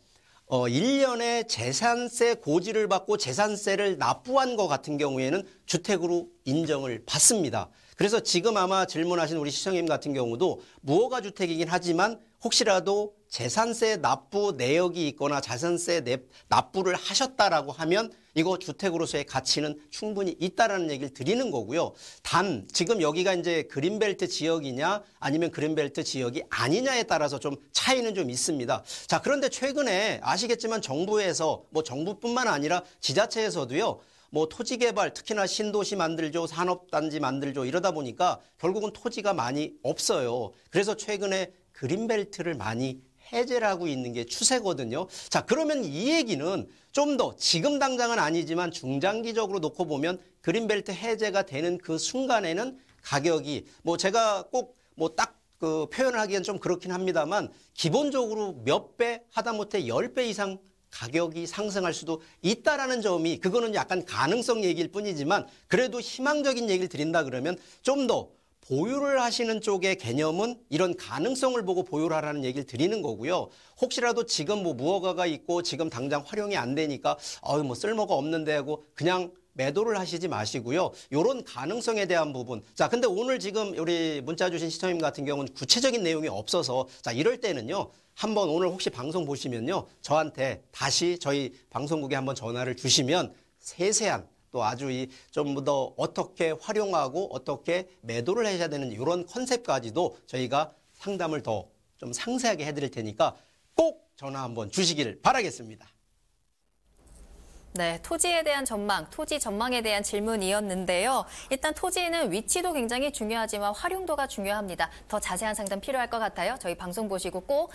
1년에 재산세 고지를 받고 재산세를 납부한 것 같은 경우에는 주택으로 인정을 받습니다. 그래서 지금 아마 질문하신 우리 시청자님 같은 경우도 무허가 주택이긴 하지만 혹시라도 재산세 납부 내역이 있거나 재산세 납부를 하셨다라고 하면 이거 주택으로서의 가치는 충분히 있다라는 얘기를 드리는 거고요. 단 지금 여기가 이제 그린벨트 지역이냐 아니면 그린벨트 지역이 아니냐에 따라서 좀 차이는 좀 있습니다. 자, 그런데 최근에 아시겠지만 정부에서 뭐 정부뿐만 아니라 지자체에서도요. 뭐 토지 개발, 특히나 신도시 만들죠, 산업단지 만들죠 이러다 보니까 결국은 토지가 많이 없어요. 그래서 최근에 그린벨트를 많이 해제를 하고 있는 게 추세거든요. 자, 그러면 이 얘기는 좀 더 지금 당장은 아니지만 중장기적으로 놓고 보면 그린벨트 해제가 되는 그 순간에는 가격이 뭐 제가 꼭 뭐 딱 그 표현을 하기엔 좀 그렇긴 합니다만 기본적으로 몇 배 하다못해 10배 이상 가격이 상승할 수도 있다라는 점이 그거는 약간 가능성 얘기일 뿐이지만 그래도 희망적인 얘기를 드린다 그러면 좀 더 보유를 하시는 쪽의 개념은 이런 가능성을 보고 보유를 하라는 얘기를 드리는 거고요. 혹시라도 지금 뭐 무허가가 있고 지금 당장 활용이 안 되니까 뭐 쓸모가 없는데 하고 그냥 매도를 하시지 마시고요. 이런 가능성에 대한 부분. 자, 근데 오늘 지금 우리 문자 주신 시청님 같은 경우는 구체적인 내용이 없어서 자, 이럴 때는요. 한번 오늘 혹시 방송 보시면요. 저한테 다시 저희 방송국에 한번 전화를 주시면 세세한 또 아주 좀 더 어떻게 활용하고 어떻게 매도를 해야 되는 이런 컨셉까지도 저희가 상담을 더 좀 상세하게 해드릴 테니까 꼭 전화 한번 주시기를 바라겠습니다. 네, 토지에 대한 전망, 토지 전망에 대한 질문이었는데요. 일단 토지는 위치도 굉장히 중요하지만 활용도가 중요합니다. 더 자세한 상담 필요할 것 같아요. 저희 방송 보시고 꼭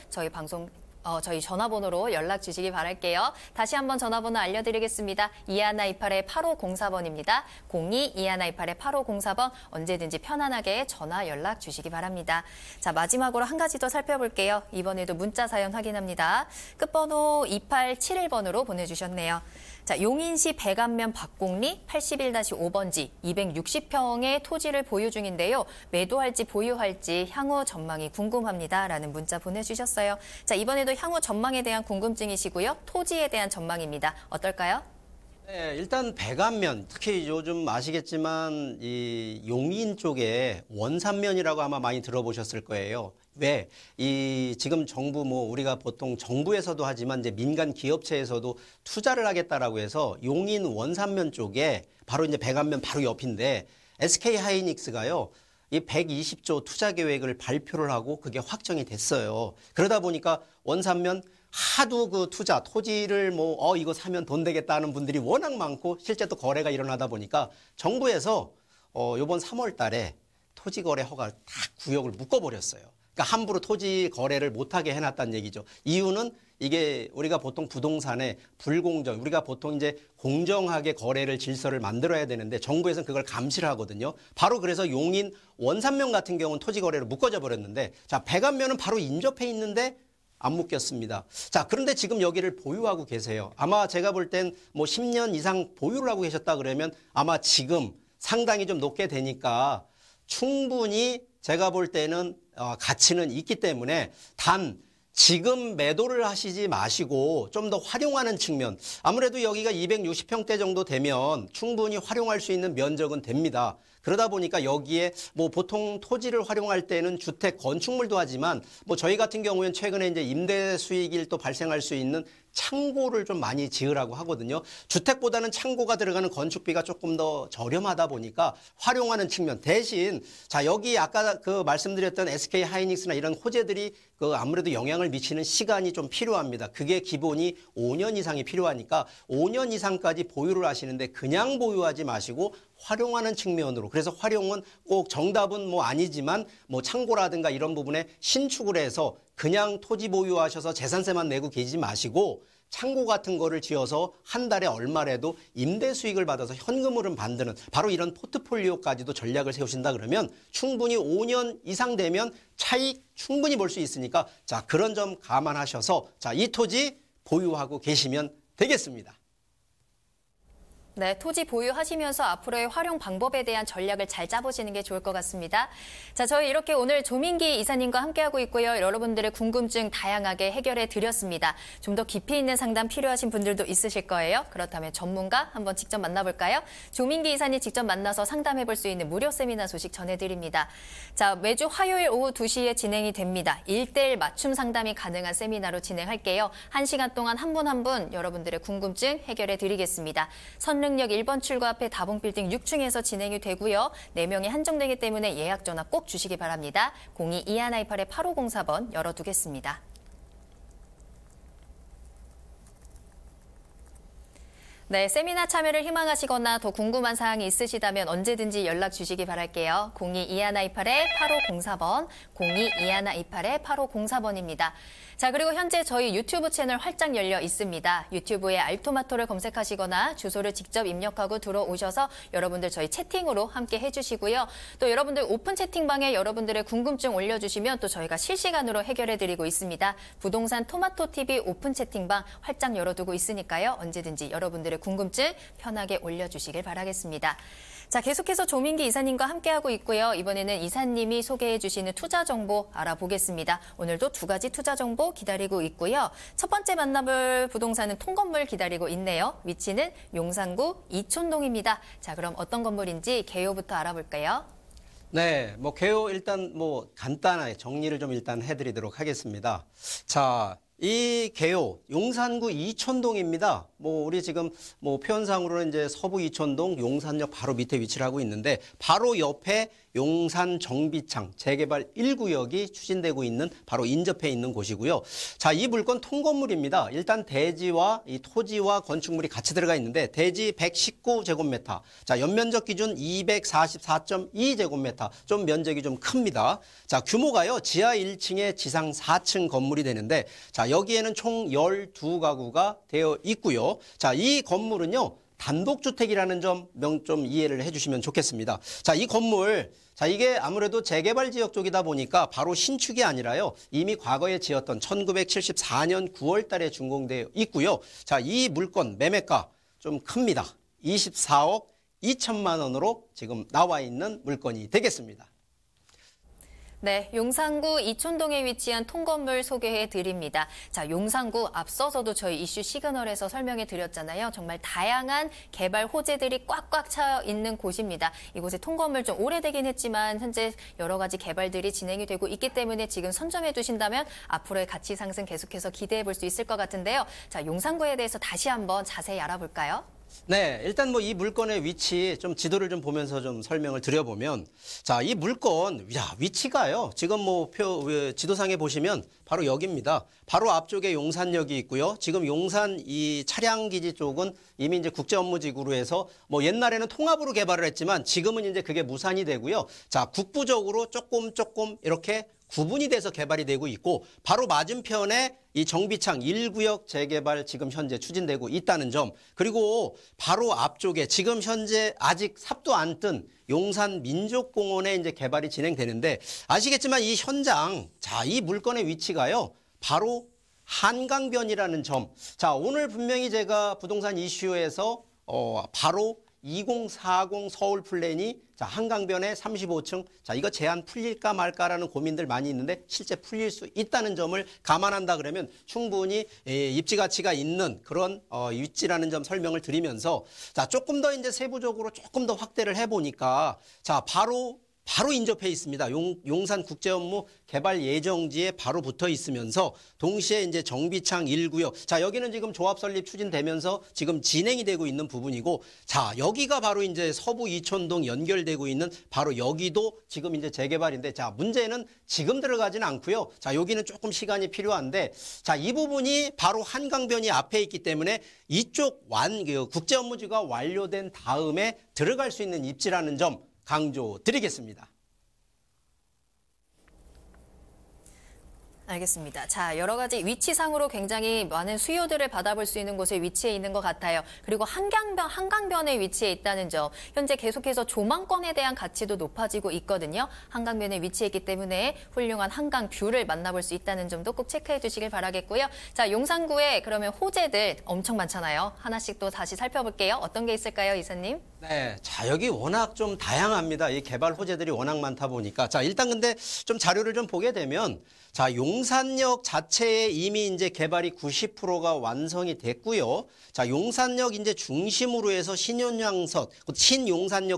저희 전화번호로 연락 주시기 바랄게요. 다시 한번 전화번호 알려드리겠습니다. 2128-8504번입니다. 02-2128-8504번 언제든지 편안하게 전화 연락 주시기 바랍니다. 자, 마지막으로 한 가지 더 살펴볼게요. 이번에도 문자 사연 확인합니다. 끝번호 2871번으로 보내주셨네요. 자, 용인시 백안면 박곡리 81-5번지 260평의 토지를 보유 중인데요. 매도할지 보유할지 향후 전망이 궁금합니다. 라는 문자 보내주셨어요. 자, 이번에도 향후 전망에 대한 궁금증이시고요. 토지에 대한 전망입니다. 어떨까요? 네, 일단 백안면, 특히 요즘 아시겠지만 이 용인 쪽에 원산면이라고 아마 많이 들어보셨을 거예요. 왜? 지금 정부 우리가 보통 정부에서도 하지만 이제 민간 기업체에서도 투자를 하겠다라고 해서 용인 원산면 쪽에 바로 이제 백안면 바로 옆인데 SK 하이닉스가요. 이 120조 투자 계획을 발표를 하고 그게 확정이 됐어요. 그러다 보니까 원산면 하도 그 투자, 토지를 이거 사면 돈 되겠다 하는 분들이 워낙 많고 실제 또 거래가 일어나다 보니까 정부에서 요번 3월 달에 토지 거래 허가 딱 구역을 묶어버렸어요. 그러니까 함부로 토지 거래를 못하게 해놨다는 얘기죠. 이유는 이게 우리가 보통 부동산에 불공정, 우리가 보통 이제 공정하게 거래를 질서를 만들어야 되는데 정부에서는 그걸 감시를 하거든요. 바로 그래서 용인 원산면 같은 경우는 토지 거래로 묶어져 버렸는데 자, 백안면은 바로 인접해 있는데 안 묶였습니다. 자, 그런데 지금 여기를 보유하고 계세요. 아마 제가 볼 땐 10년 이상 보유를 하고 계셨다 그러면 아마 지금 상당히 좀 높게 되니까 충분히 제가 볼 때는 가치는 있기 때문에 단 지금 매도를 하시지 마시고 좀 더 활용하는 측면 아무래도 여기가 260평대 정도 되면 충분히 활용할 수 있는 면적은 됩니다. 그러다 보니까 여기에 보통 토지를 활용할 때는 주택 건축물도 하지만 저희 같은 경우에는 최근에 이제 임대 수익이 또 발생할 수 있는 창고를 좀 많이 지으라고 하거든요. 주택보다는 창고가 들어가는 건축비가 조금 더 저렴하다 보니까 활용하는 측면 대신 자, 여기 아까 그 말씀드렸던 SK 하이닉스나 이런 호재들이 아무래도 영향을 미치는 시간이 좀 필요합니다. 그게 기본이 5년 이상이 필요하니까 5년 이상까지 보유를 하시는데 그냥 보유하지 마시고 활용하는 측면으로 그래서 활용은 꼭 정답은 아니지만 창고라든가 이런 부분에 신축을 해서 그냥 토지 보유하셔서 재산세만 내고 계시지 마시고 창고 같은 거를 지어서 한 달에 얼마라도 임대 수익을 받아서 현금으로 만드는 바로 이런 포트폴리오까지도 전략을 세우신다 그러면 충분히 5년 이상 되면 차익 충분히 볼 수 있으니까 자, 그런 점 감안하셔서 자, 이 토지 보유하고 계시면 되겠습니다. 네, 토지 보유하시면서 앞으로의 활용 방법에 대한 전략을 잘 짜보시는 게 좋을 것 같습니다. 자, 저희 이렇게 오늘 조민기 이사님과 함께하고 있고요. 여러분들의 궁금증 다양하게 해결해 드렸습니다. 좀 더 깊이 있는 상담 필요하신 분들도 있으실 거예요. 그렇다면 전문가 한번 직접 만나볼까요? 조민기 이사님 직접 만나서 상담해 볼 수 있는 무료 세미나 소식 전해드립니다. 자, 매주 화요일 오후 2시에 진행이 됩니다. 1:1 맞춤 상담이 가능한 세미나로 진행할게요. 1시간 동안 한 분 한 분 여러분들의 궁금증 해결해 드리겠습니다. 선릉역 1번 출구 앞에 다봉빌딩 6층에서 진행이 되고요. 4명이 한정되기 때문에 예약 전화 꼭 주시기 바랍니다. 02-2128-8504번 열어두겠습니다. 네, 세미나 참여를 희망하시거나 더 궁금한 사항이 있으시다면 언제든지 연락 주시기 바랄게요. 02-2128-8504번, 02-2128-8504번입니다. 자, 그리고 현재 저희 유튜브 채널 활짝 열려 있습니다. 유튜브에 알토마토를 검색하시거나 주소를 직접 입력하고 들어오셔서 여러분들 저희 채팅으로 함께 해주시고요. 또 여러분들 오픈 채팅방에 여러분들의 궁금증 올려주시면 또 저희가 실시간으로 해결해드리고 있습니다. 부동산 토마토TV 오픈 채팅방 활짝 열어두고 있으니까요. 언제든지 여러분들의 궁금증 편하게 올려주시길 바라겠습니다. 자, 계속해서 조민기 이사님과 함께하고 있고요. 이번에는 이사님이 소개해 주시는 투자 정보 알아보겠습니다. 오늘도 2가지 투자 정보 기다리고 있고요. 첫 번째 만나볼 부동산은 통건물 기다리고 있네요. 위치는 용산구 이촌동입니다. 자, 그럼 어떤 건물인지 개요부터 알아볼까요? 네, 개요 일단 간단하게 정리를 좀 일단 해드리도록 하겠습니다. 자, 이 개요 용산구 이촌동입니다. 우리 지금 표현상으로는 이제 서부 이촌동 용산역 바로 밑에 위치를 하고 있는데 바로 옆에 용산 정비창 재개발 1구역이 추진되고 있는 바로 인접해 있는 곳이고요. 자, 이 물건 통건물입니다. 일단 대지와 이 토지와 건축물이 같이 들어가 있는데 대지 119제곱미터. 자, 연면적 기준 244.2제곱미터. 좀 면적이 좀 큽니다. 자, 규모가요. 지하 1층에 지상 4층 건물이 되는데 자, 여기에는 총 12가구가 되어 있고요. 자, 이 건물은요. 단독주택이라는 점 이해를 해주시면 좋겠습니다. 자, 이 건물, 자, 이게 아무래도 재개발 지역 쪽이다 보니까 바로 신축이 아니라요. 이미 과거에 지었던 1974년 9월 달에 준공되어 있고요. 자, 이 물건 매매가 좀 큽니다. 24억 2천만 원으로 지금 나와 있는 물건이 되겠습니다. 네, 용산구 이촌동에 위치한 통건물 소개해 드립니다. 자, 용산구 앞서서도 저희 이슈 시그널에서 설명해 드렸잖아요. 정말 다양한 개발 호재들이 꽉꽉 차 있는 곳입니다. 이곳에 통건물 좀 오래되긴 했지만 현재 여러 가지 개발들이 진행이 되고 있기 때문에 지금 선점해 두신다면 앞으로의 가치 상승 계속해서 기대해 볼 수 있을 것 같은데요. 자, 용산구에 대해서 다시 한번 자세히 알아볼까요? 네, 일단 이 물건의 위치 좀 지도를 좀 보면서 좀 설명을 드려보면 자, 이 물건 위치가요. 지금 지도상에 보시면 바로 여기입니다. 바로 앞쪽에 용산역이 있고요. 지금 용산 이 차량기지 쪽은 이미 이제 국제업무지구로 해서 옛날에는 통합으로 개발을 했지만 지금은 이제 그게 무산이 되고요. 자, 국부적으로 조금 이렇게 구분이 돼서 개발이 되고 있고 바로 맞은편에 이 정비창 1구역 재개발 지금 현재 추진되고 있다는 점, 그리고 바로 앞쪽에 지금 현재 아직 삽도 안 뜬 용산 민족공원에 이제 개발이 진행되는데 아시겠지만 이 현장, 자, 이 물건의 위치가요. 바로 한강변이라는 점. 자, 오늘 분명히 제가 부동산 이슈에서 바로 2040 서울 플랜이 자, 한강변에 35층. 자, 이거 제한 풀릴까 말까라는 고민들 많이 있는데 실제 풀릴 수 있다는 점을 감안한다 그러면 충분히 입지 가치가 있는 그런 위치라는 점 설명을 드리면서 자, 조금 더 이제 세부적으로 조금 더 확대를 해 보니까 자, 바로 인접해 있습니다. 용산 국제업무 개발 예정지에 바로 붙어 있으면서 동시에 이제 정비창 1구역. 자, 여기는 지금 조합 설립 추진되면서 지금 진행이 되고 있는 부분이고, 자, 여기가 바로 이제 서부 이촌동 연결되고 있는 바로 여기도 지금 이제 재개발인데, 자, 문제는 지금 들어가지는 않고요. 자, 여기는 조금 시간이 필요한데, 자, 이 부분이 바로 한강변이 앞에 있기 때문에 이쪽 국제업무지가 완료된 다음에 들어갈 수 있는 입지라는 점 강조드리겠습니다. 알겠습니다. 자, 여러 가지 위치상으로 굉장히 많은 수요들을 받아볼 수 있는 곳에 위치해 있는 것 같아요. 그리고 한강변에 위치해 있다는 점, 현재 계속해서 조망권에 대한 가치도 높아지고 있거든요. 한강변에 위치해 있기 때문에 훌륭한 한강 뷰를 만나볼 수 있다는 점도 꼭 체크해 주시길 바라겠고요. 자, 용산구에 그러면 호재들 엄청 많잖아요. 하나씩 또 다시 살펴볼게요. 어떤 게 있을까요, 이사님? 네, 자, 여기 워낙 좀 다양합니다. 이 개발 호재들이 워낙 많다 보니까. 자, 일단 근데 좀 자료를 좀 보게 되면, 자, 용산역 자체에 이미 이제 개발이 90%가 완성이 됐고요. 자, 용산역 이제 중심으로 해서 신용산역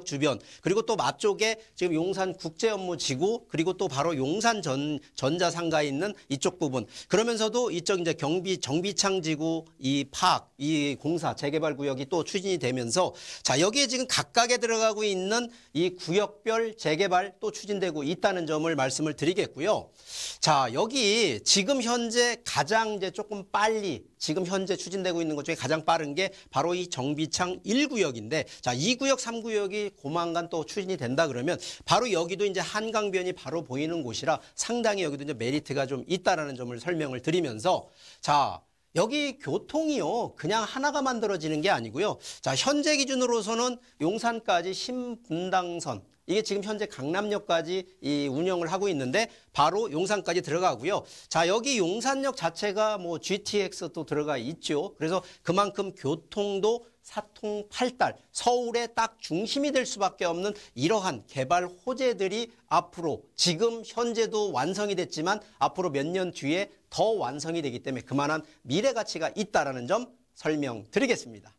주변, 그리고 또 앞쪽에 지금 용산국제업무지구, 그리고 또 바로 용산전자상가에 있는 이쪽 부분. 그러면서도 이쪽 이제 정비창지구 이 공사 재개발 구역이 또 추진이 되면서, 자, 여기에 지금 각각에 들어가고 있는 이 구역별 재개발 또 추진되고 있다는 점을 말씀을 드리겠고요. 자, 여기 지금 현재 가장 이제 조금 빨리 지금 현재 추진되고 있는 것 중에 가장 빠른 게 바로 이 정비창 1구역인데, 자, 2구역, 3구역이 조만간 또 추진이 된다 그러면 바로 여기도 이제 한강변이 바로 보이는 곳이라 상당히 여기도 이제 메리트가 좀 있다라는 점을 설명을 드리면서, 자, 여기 교통이요, 그냥 하나가 만들어지는 게 아니고요. 자, 현재 기준으로서는 용산까지 신분당선, 이게 지금 현재 강남역까지 이 운영을 하고 있는데 바로 용산까지 들어가고요. 자, 여기 용산역 자체가 뭐 GTX도 들어가 있죠. 그래서 그만큼 교통도 사통팔달, 서울의 딱 중심이 될 수밖에 없는 이러한 개발 호재들이 앞으로 지금 현재도 완성이 됐지만 앞으로 몇 년 뒤에 더 완성이 되기 때문에 그만한 미래 가치가 있다라는 점 설명드리겠습니다.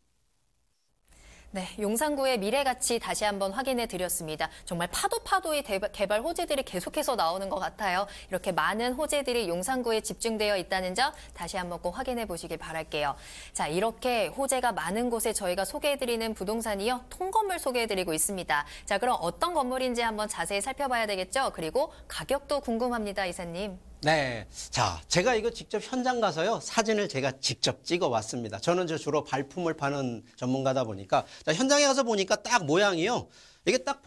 네, 용산구의 미래 가치 다시 한번 확인해 드렸습니다. 정말 파도의 개발 호재들이 계속해서 나오는 것 같아요. 이렇게 많은 호재들이 용산구에 집중되어 있다는 점 다시 한번 꼭 확인해 보시길 바랄게요. 자, 이렇게 호재가 많은 곳에 저희가 소개해드리는 부동산이요, 통건물 소개해드리고 있습니다. 자, 그럼 어떤 건물인지 한번 자세히 살펴봐야 되겠죠? 그리고 가격도 궁금합니다, 이사님. 네. 자, 제가 이거 직접 현장 가서요, 사진을 제가 직접 찍어 왔습니다. 저는 주로 발품을 파는 전문가다 보니까. 자, 현장에 가서 보니까 딱 모양이요, 이게 딱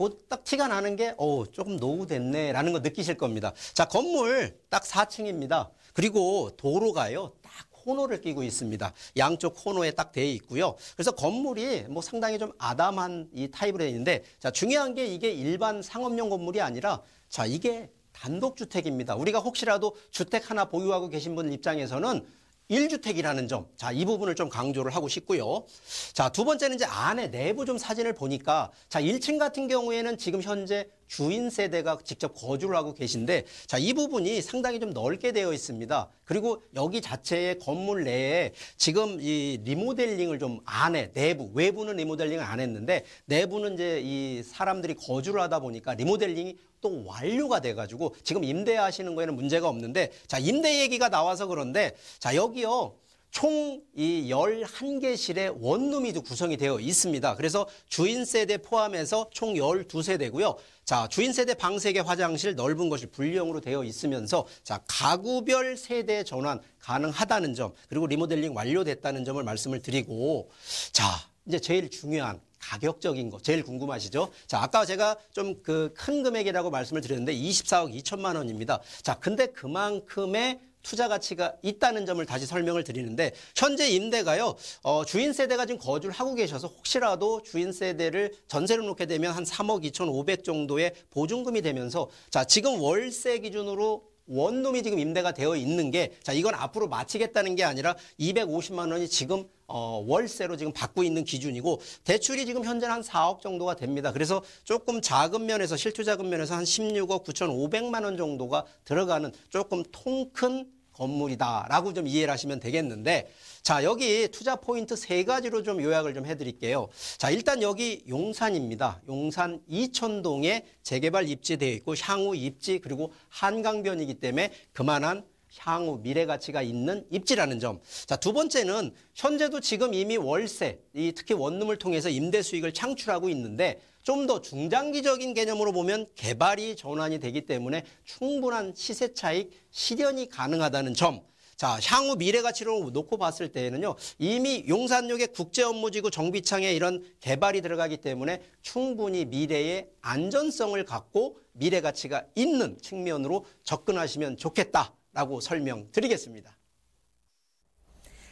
티가 나는 게, 조금 노후됐네, 라는 거 느끼실 겁니다. 자, 건물 딱 4층입니다. 그리고 도로가요, 딱 코너를 끼고 있습니다. 양쪽 코너에 딱 돼 있고요. 그래서 건물이 뭐 상당히 좀 아담한 이 타입으로 되어 있는데, 자, 중요한 게 이게 일반 상업용 건물이 아니라, 자, 이게 단독주택입니다. 우리가 혹시라도 주택 하나 보유하고 계신 분 입장에서는 1주택이라는 점, 자, 이 부분을 좀 강조를 하고 싶고요. 자, 두 번째는 이제 안에 내부 좀 사진을 보니까, 자, 1층 같은 경우에는 지금 현재 주인 세대가 직접 거주를 하고 계신데, 자, 이 부분이 상당히 좀 넓게 되어 있습니다. 그리고 여기 자체의 건물 내에 지금 이 리모델링을 좀 안에, 내부, 외부는 리모델링을 안 했는데 내부는 이제 이 사람들이 거주를 하다 보니까 리모델링이 또 완료가 돼가지고 지금 임대하시는 거에는 문제가 없는데, 자, 임대 얘기가 나와서 그런데, 자, 여기요, 총 이 11개실의 원룸이 구성이 되어 있습니다. 그래서 주인 세대 포함해서 총 12세대고요. 자, 주인 세대 방 3개, 화장실, 넓은 것이 분리형으로 되어 있으면서, 자, 가구별 세대 전환 가능하다는 점, 그리고 리모델링 완료됐다는 점을 말씀을 드리고, 자, 이제 제일 중요한 가격적인 거 제일 궁금하시죠? 자, 아까 제가 좀 그 큰 금액이라고 말씀을 드렸는데 24억 2천만 원입니다. 자, 근데 그만큼의 투자 가치가 있다는 점을 다시 설명을 드리는데, 현재 임대가요, 주인 세대가 지금 거주를 하고 계셔서 혹시라도 주인 세대를 전세로 놓게 되면 한 3억 2,500 정도의 보증금이 되면서, 자, 지금 월세 기준으로 원룸이 지금 임대가 되어 있는 게, 자, 이건 앞으로 마치겠다는 게 아니라 250만 원이 지금 월세로 지금 받고 있는 기준이고, 대출이 지금 현재는 한 4억 정도가 됩니다. 그래서 조금 작은 면에서, 실투자금 면에서 한 16억 9,500만 원 정도가 들어가는 조금 통 큰 건물이다라고 좀 이해를 하시면 되겠는데, 자, 여기 투자 포인트 3가지로 좀 요약을 좀 해드릴게요. 자, 일단 여기 용산입니다. 용산 이천동에 재개발 입지되어 있고 향후 입지, 그리고 한강변이기 때문에 그만한 향후 미래 가치가 있는 입지라는 점. 자, 두 번째는 현재도 지금 이미 월세, 특히 원룸을 통해서 임대 수익을 창출하고 있는데, 좀 더 중장기적인 개념으로 보면 개발이 전환이 되기 때문에 충분한 시세 차익 실현이 가능하다는 점. 자, 향후 미래 가치로 놓고 봤을 때에는요, 이미 용산역의 국제업무지구 정비창에 이런 개발이 들어가기 때문에 충분히 미래의 안전성을 갖고 미래 가치가 있는 측면으로 접근하시면 좋겠다. 있다라고 설명드리겠습니다.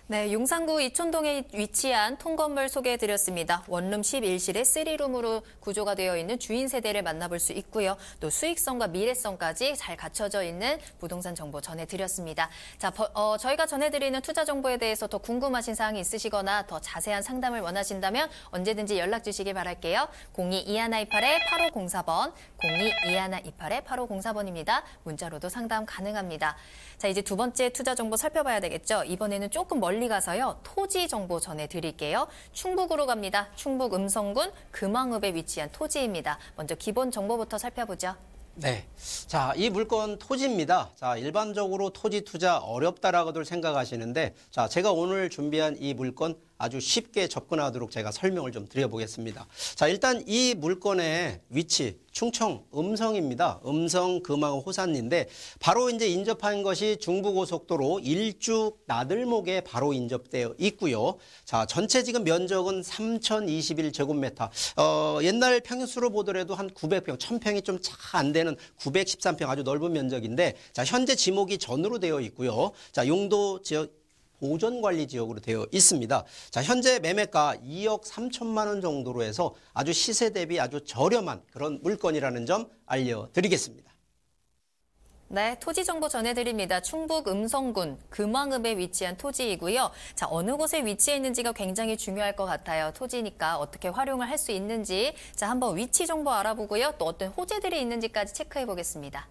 네, 용산구 이촌동에 위치한 통건물 소개해드렸습니다. 원룸 11실에 3룸으로 구조가 되어 있는 주인 세대를 만나볼 수 있고요. 또 수익성과 미래성까지 잘 갖춰져 있는 부동산 정보 전해드렸습니다. 자, 저희가 전해드리는 투자 정보에 대해서 더 궁금하신 사항이 있으시거나 더 자세한 상담을 원하신다면 언제든지 연락 주시길 바랄게요. 02-2128-8504번, 02-2128-8504번입니다. 문자로도 상담 가능합니다. 자, 이제 두 번째 투자 정보 살펴봐야 되겠죠. 이번에는 조금 멀리 가서요. 토지 정보 전해드릴게요. 충북으로 갑니다. 충북 음성군 금왕읍에 위치한 토지입니다. 먼저 기본 정보부터 살펴보죠. 네. 자, 이 물건 토지입니다. 자, 일반적으로 토지 투자 어렵다라고들 생각하시는데, 자, 제가 오늘 준비한 이 물건 아주 쉽게 접근하도록 제가 설명을 좀 드려보겠습니다. 자, 일단 이 물건의 위치, 충청 음성입니다. 음성 금왕읍 호산리인데 바로 이제 인접한 것이 중부고속도로 일죽 나들목에 바로 인접되어 있고요. 자, 전체 지금 면적은 3,021제곱미터. 옛날 평수로 보더라도 한 900평, 1,000평이 좀 차 안 되는 913평 아주 넓은 면적인데, 자, 현재 지목이 전으로 되어 있고요. 자, 용도 지역 보존관리지역으로 되어 있습니다. 자, 현재 매매가 2억 3천만 원 정도로 해서 아주 시세 대비 아주 저렴한 그런 물건이라는 점 알려드리겠습니다. 네, 토지 정보 전해드립니다. 충북 음성군 금왕읍에 위치한 토지이고요. 자, 어느 곳에 위치해 있는지가 굉장히 중요할 것 같아요. 토지니까 어떻게 활용을 할 수 있는지. 자, 한번 위치 정보 알아보고요. 또 어떤 호재들이 있는지까지 체크해 보겠습니다.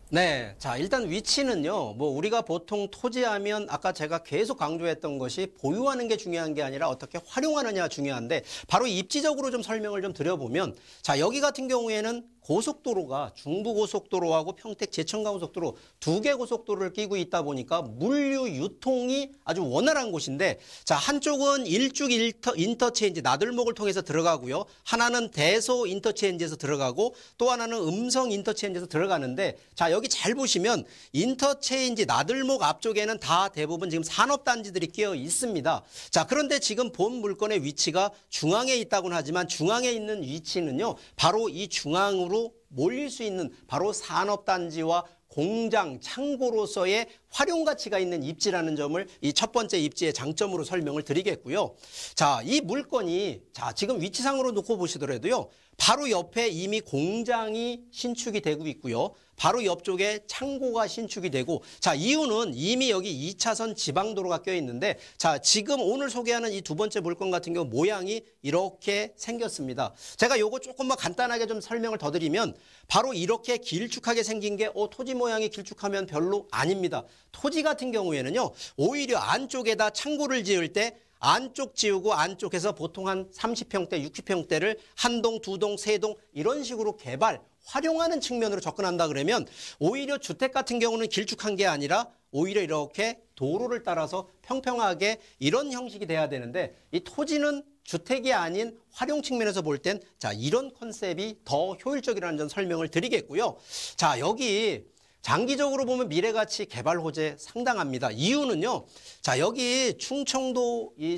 네, 자, 일단 위치는요, 뭐 우리가 보통 토지하면 아까 제가 계속 강조했던 것이 보유하는 게 중요한 게 아니라 어떻게 활용하느냐가 중요한데, 바로 입지적으로 좀 설명을 좀 드려보면, 자, 여기 같은 경우에는 고속도로가 중부고속도로하고 평택 제천간고속도로 두 개 고속도로를 끼고 있다 보니까 물류 유통이 아주 원활한 곳인데, 자, 한쪽은 일죽 인터체인지 나들목을 통해서 들어가고요. 하나는 대소 인터체인지에서 들어가고 또 하나는 음성 인터체인지에서 들어가는데, 자, 여기 잘 보시면 인터체인지 나들목 앞쪽에는 다 대부분 지금 산업단지들이 끼어 있습니다. 자, 그런데 지금 본 물건의 위치가 중앙에 있다고는 하지만 중앙에 있는 위치는요, 바로 이 중앙으로 몰릴 수 있는 바로 산업단지와 공장, 창고로서의 활용 가치가 있는 입지라는 점을 이 첫 번째 입지의 장점으로 설명을 드리겠고요. 자, 이 물건이 자, 지금 위치상으로 놓고 보시더라도요, 바로 옆에 이미 공장이 신축이 되고 있고요. 바로 옆쪽에 창고가 신축이 되고, 자, 이유는 이미 여기 2차선 지방도로가 껴 있는데, 자, 지금 오늘 소개하는 이 두 번째 물건 같은 경우 모양이 이렇게 생겼습니다. 제가 요거 조금만 간단하게 좀 설명을 더 드리면, 바로 이렇게 길쭉하게 생긴 게 토지 모양이 길쭉하면 별로 아닙니다. 토지 같은 경우에는요, 오히려 안쪽에다 창고를 지을 때 안쪽 지우고 안쪽에서 보통 한 30평대, 60평대를 한 동, 두 동, 세 동 이런 식으로 개발, 활용하는 측면으로 접근한다 그러면 오히려 주택 같은 경우는 길쭉한 게 아니라 오히려 이렇게 도로를 따라서 평평하게 이런 형식이 돼야 되는데, 이 토지는 주택이 아닌 활용 측면에서 볼 땐 자, 이런 컨셉이 더 효율적이라는 점 설명을 드리겠고요. 자, 여기 장기적으로 보면 미래가치 개발 호재 상당합니다. 이유는요, 자, 여기 충청도의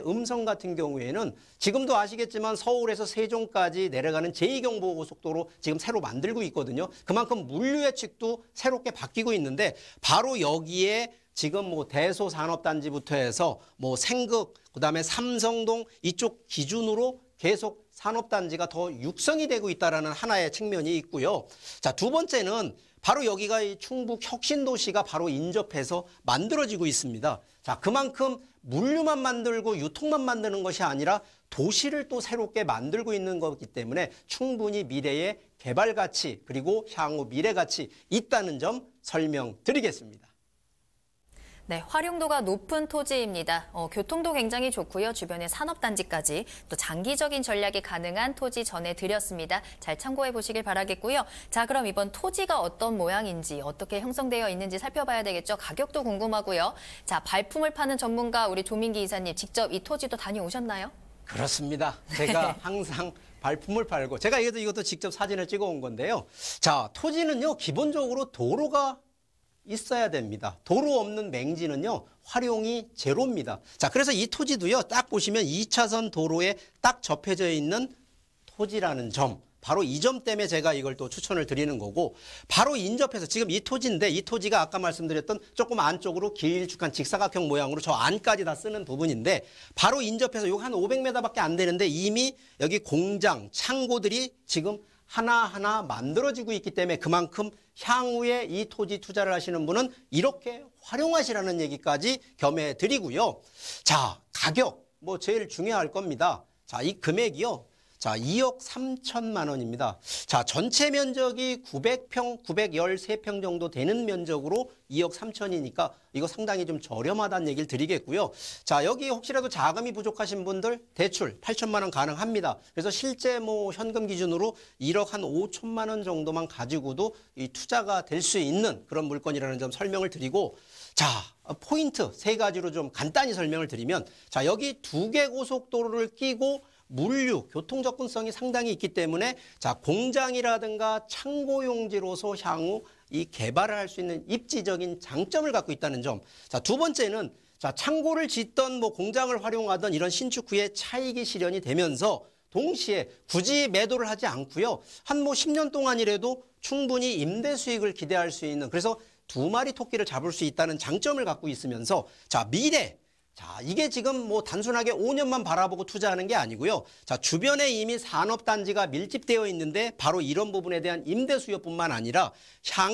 음성 같은 경우에는 지금도 아시겠지만 서울에서 세종까지 내려가는 제2경부고속도로 지금 새로 만들고 있거든요. 그만큼 물류 예측도 새롭게 바뀌고 있는데, 바로 여기에 지금 뭐 대소산업단지부터 해서 뭐 생극, 그다음에 삼성동 이쪽 기준으로 계속 산업단지가 더 육성이 되고 있다는 하나의 측면이 있고요. 자, 두 번째는 바로 여기가 이 충북 혁신도시가 바로 인접해서 만들어지고 있습니다. 자, 그만큼 물류만 만들고 유통만 만드는 것이 아니라 도시를 또 새롭게 만들고 있는 거기 때문에 충분히 미래의 개발 가치 그리고 향후 미래 가치 있다는 점 설명드리겠습니다. 네, 활용도가 높은 토지입니다. 교통도 굉장히 좋고요. 주변에 산업단지까지 또 장기적인 전략이 가능한 토지 전해드렸습니다. 잘 참고해 보시길 바라겠고요. 자, 그럼 이번 토지가 어떤 모양인지 어떻게 형성되어 있는지 살펴봐야 되겠죠. 가격도 궁금하고요. 자, 발품을 파는 전문가 우리 조민기 이사님 직접 이 토지도 다녀오셨나요? 그렇습니다. 제가 항상 발품을 팔고 제가 이것도 직접 사진을 찍어 온 건데요. 자, 토지는요, 기본적으로 도로가 있어야 됩니다. 도로 없는 맹지는요, 활용이 제로입니다. 자, 그래서 이 토지도요, 딱 보시면 2차선 도로에 딱 접해져 있는 토지라는 점, 바로 이 점 때문에 제가 이걸 또 추천을 드리는 거고, 바로 인접해서 지금 이 토지인데, 이 토지가 아까 말씀드렸던 조금 안쪽으로 길쭉한 직사각형 모양으로 저 안까지 다 쓰는 부분인데, 바로 인접해서 이거 한 500m밖에 안 되는데 이미 여기 공장, 창고들이 지금 하나하나 만들어지고 있기 때문에 그만큼 향후에 이 토지 투자를 하시는 분은 이렇게 활용하시라는 얘기까지 겸해 드리고요. 자, 가격 뭐 제일 중요할 겁니다. 자, 이 금액이요. 자, 2억 3천만 원입니다. 자, 전체 면적이 900평, 913평 정도 되는 면적으로 2억 3천이니까 이거 상당히 좀 저렴하다는 얘기를 드리겠고요. 자, 여기 혹시라도 자금이 부족하신 분들 대출 8천만 원 가능합니다. 그래서 실제 뭐 현금 기준으로 1억 한 5천만 원 정도만 가지고도 이 투자가 될 수 있는 그런 물건이라는 점 설명을 드리고, 자, 포인트 세 가지로 좀 간단히 설명을 드리면, 자, 여기 2개 고속도로를 끼고 물류, 교통 접근성이 상당히 있기 때문에, 자, 공장이라든가 창고 용지로서 향후 이 개발을 할 수 있는 입지적인 장점을 갖고 있다는 점. 자, 두 번째는, 자, 창고를 짓던 뭐 공장을 활용하던 이런 신축 후에 차익이 실현이 되면서 동시에 굳이 매도를 하지 않고요. 한 뭐 10년 동안이라도 충분히 임대 수익을 기대할 수 있는, 그래서 두 마리 토끼를 잡을 수 있다는 장점을 갖고 있으면서, 자, 미래. 자, 이게 지금 뭐 단순하게 5년만 바라보고 투자하는 게 아니고요. 자, 주변에 이미 산업단지가 밀집되어 있는데 바로 이런 부분에 대한 임대 수요뿐만 아니라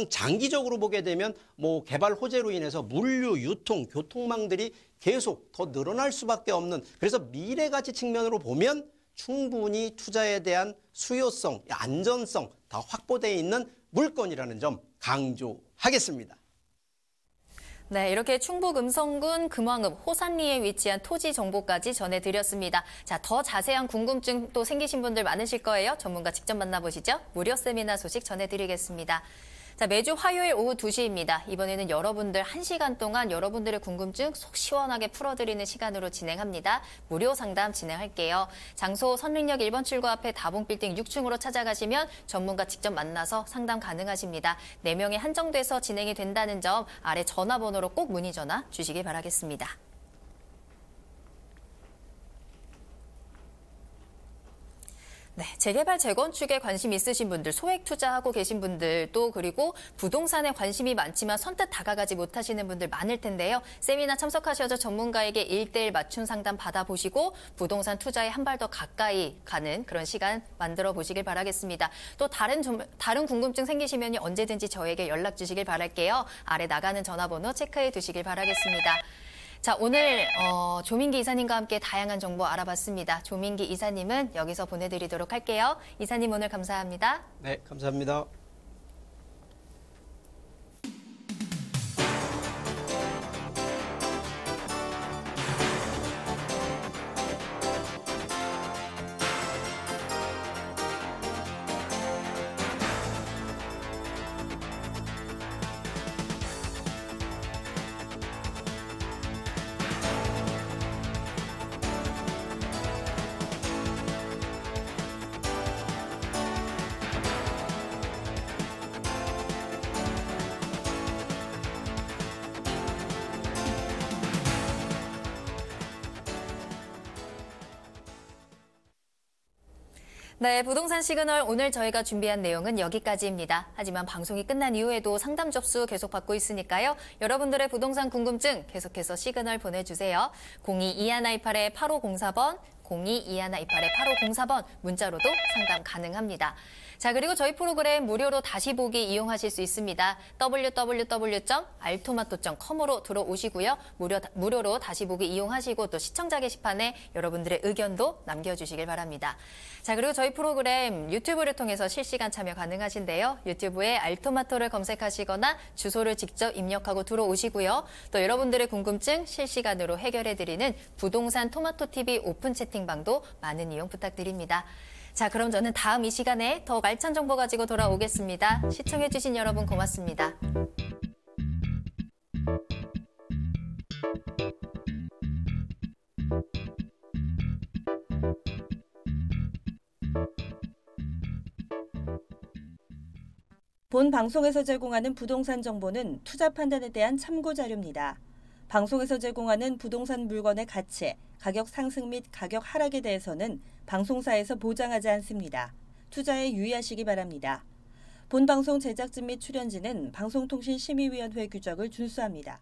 장기적으로 보게 되면 뭐 개발 호재로 인해서 물류, 유통, 교통망들이 계속 더 늘어날 수밖에 없는, 그래서 미래 가치 측면으로 보면 충분히 투자에 대한 수요성, 안전성 다 확보되어 있는 물건이라는 점 강조하겠습니다. 네, 이렇게 충북 음성군 금왕읍 호산리에 위치한 토지 정보까지 전해드렸습니다. 자, 더 자세한 궁금증 또 생기신 분들 많으실 거예요. 전문가 직접 만나보시죠. 무료 세미나 소식 전해드리겠습니다. 자, 매주 화요일 오후 2시입니다. 이번에는 여러분들 1시간 동안 여러분들의 궁금증 속 시원하게 풀어드리는 시간으로 진행합니다. 무료 상담 진행할게요. 장소 선릉역 1번 출구 앞에 다봉빌딩 6층으로 찾아가시면 전문가 직접 만나서 상담 가능하십니다. 4명이 한정돼서 진행이 된다는 점 아래 전화번호로 꼭 문의 전화 주시기 바라겠습니다. 네, 재개발, 재건축에 관심 있으신 분들, 소액 투자하고 계신 분들, 또 그리고 부동산에 관심이 많지만 선뜻 다가가지 못하시는 분들 많을 텐데요. 세미나 참석하셔서 전문가에게 1:1 맞춤 상담 받아보시고 부동산 투자에 한 발 더 가까이 가는 그런 시간 만들어 보시길 바라겠습니다. 또 다른 궁금증 생기시면 언제든지 저에게 연락 주시길 바랄게요. 아래 나가는 전화번호 체크해 두시길 바라겠습니다. 자, 오늘 조민기 이사님과 함께 다양한 정보 알아봤습니다. 조민기 이사님은 여기서 보내드리도록 할게요. 이사님 오늘 감사합니다. 네, 감사합니다. 네, 부동산 시그널 오늘 저희가 준비한 내용은 여기까지입니다. 하지만 방송이 끝난 이후에도 상담 접수 계속 받고 있으니까요. 여러분들의 부동산 궁금증 계속해서 시그널 보내주세요. 022128-8504번, 022128-8504번 문자로도 상담 가능합니다. 자, 그리고 저희 프로그램 무료로 다시 보기 이용하실 수 있습니다. www.altomato.com으로 들어오시고요. 무료로 다시 보기 이용하시고 또 시청자 게시판에 여러분들의 의견도 남겨주시길 바랍니다. 자, 그리고 저희 프로그램 유튜브를 통해서 실시간 참여 가능하신데요. 유튜브에 알토마토를 검색하시거나 주소를 직접 입력하고 들어오시고요. 또 여러분들의 궁금증 실시간으로 해결해드리는 부동산 토마토TV 오픈 채팅방도 많은 이용 부탁드립니다. 자, 그럼 저는 다음 이 시간에 더 알찬 정보 가지고 돌아오겠습니다. 시청해주신 여러분 고맙습니다. 본 방송에서 제공하는 부동산 정보는 투자 판단에 대한 참고 자료입니다. 방송에서 제공하는 부동산 물건의 가치, 가격 상승 및 가격 하락에 대해서는 방송사에서 보장하지 않습니다. 투자에 유의하시기 바랍니다. 본 방송 제작진 및 출연진은 방송통신심의위원회 규정을 준수합니다.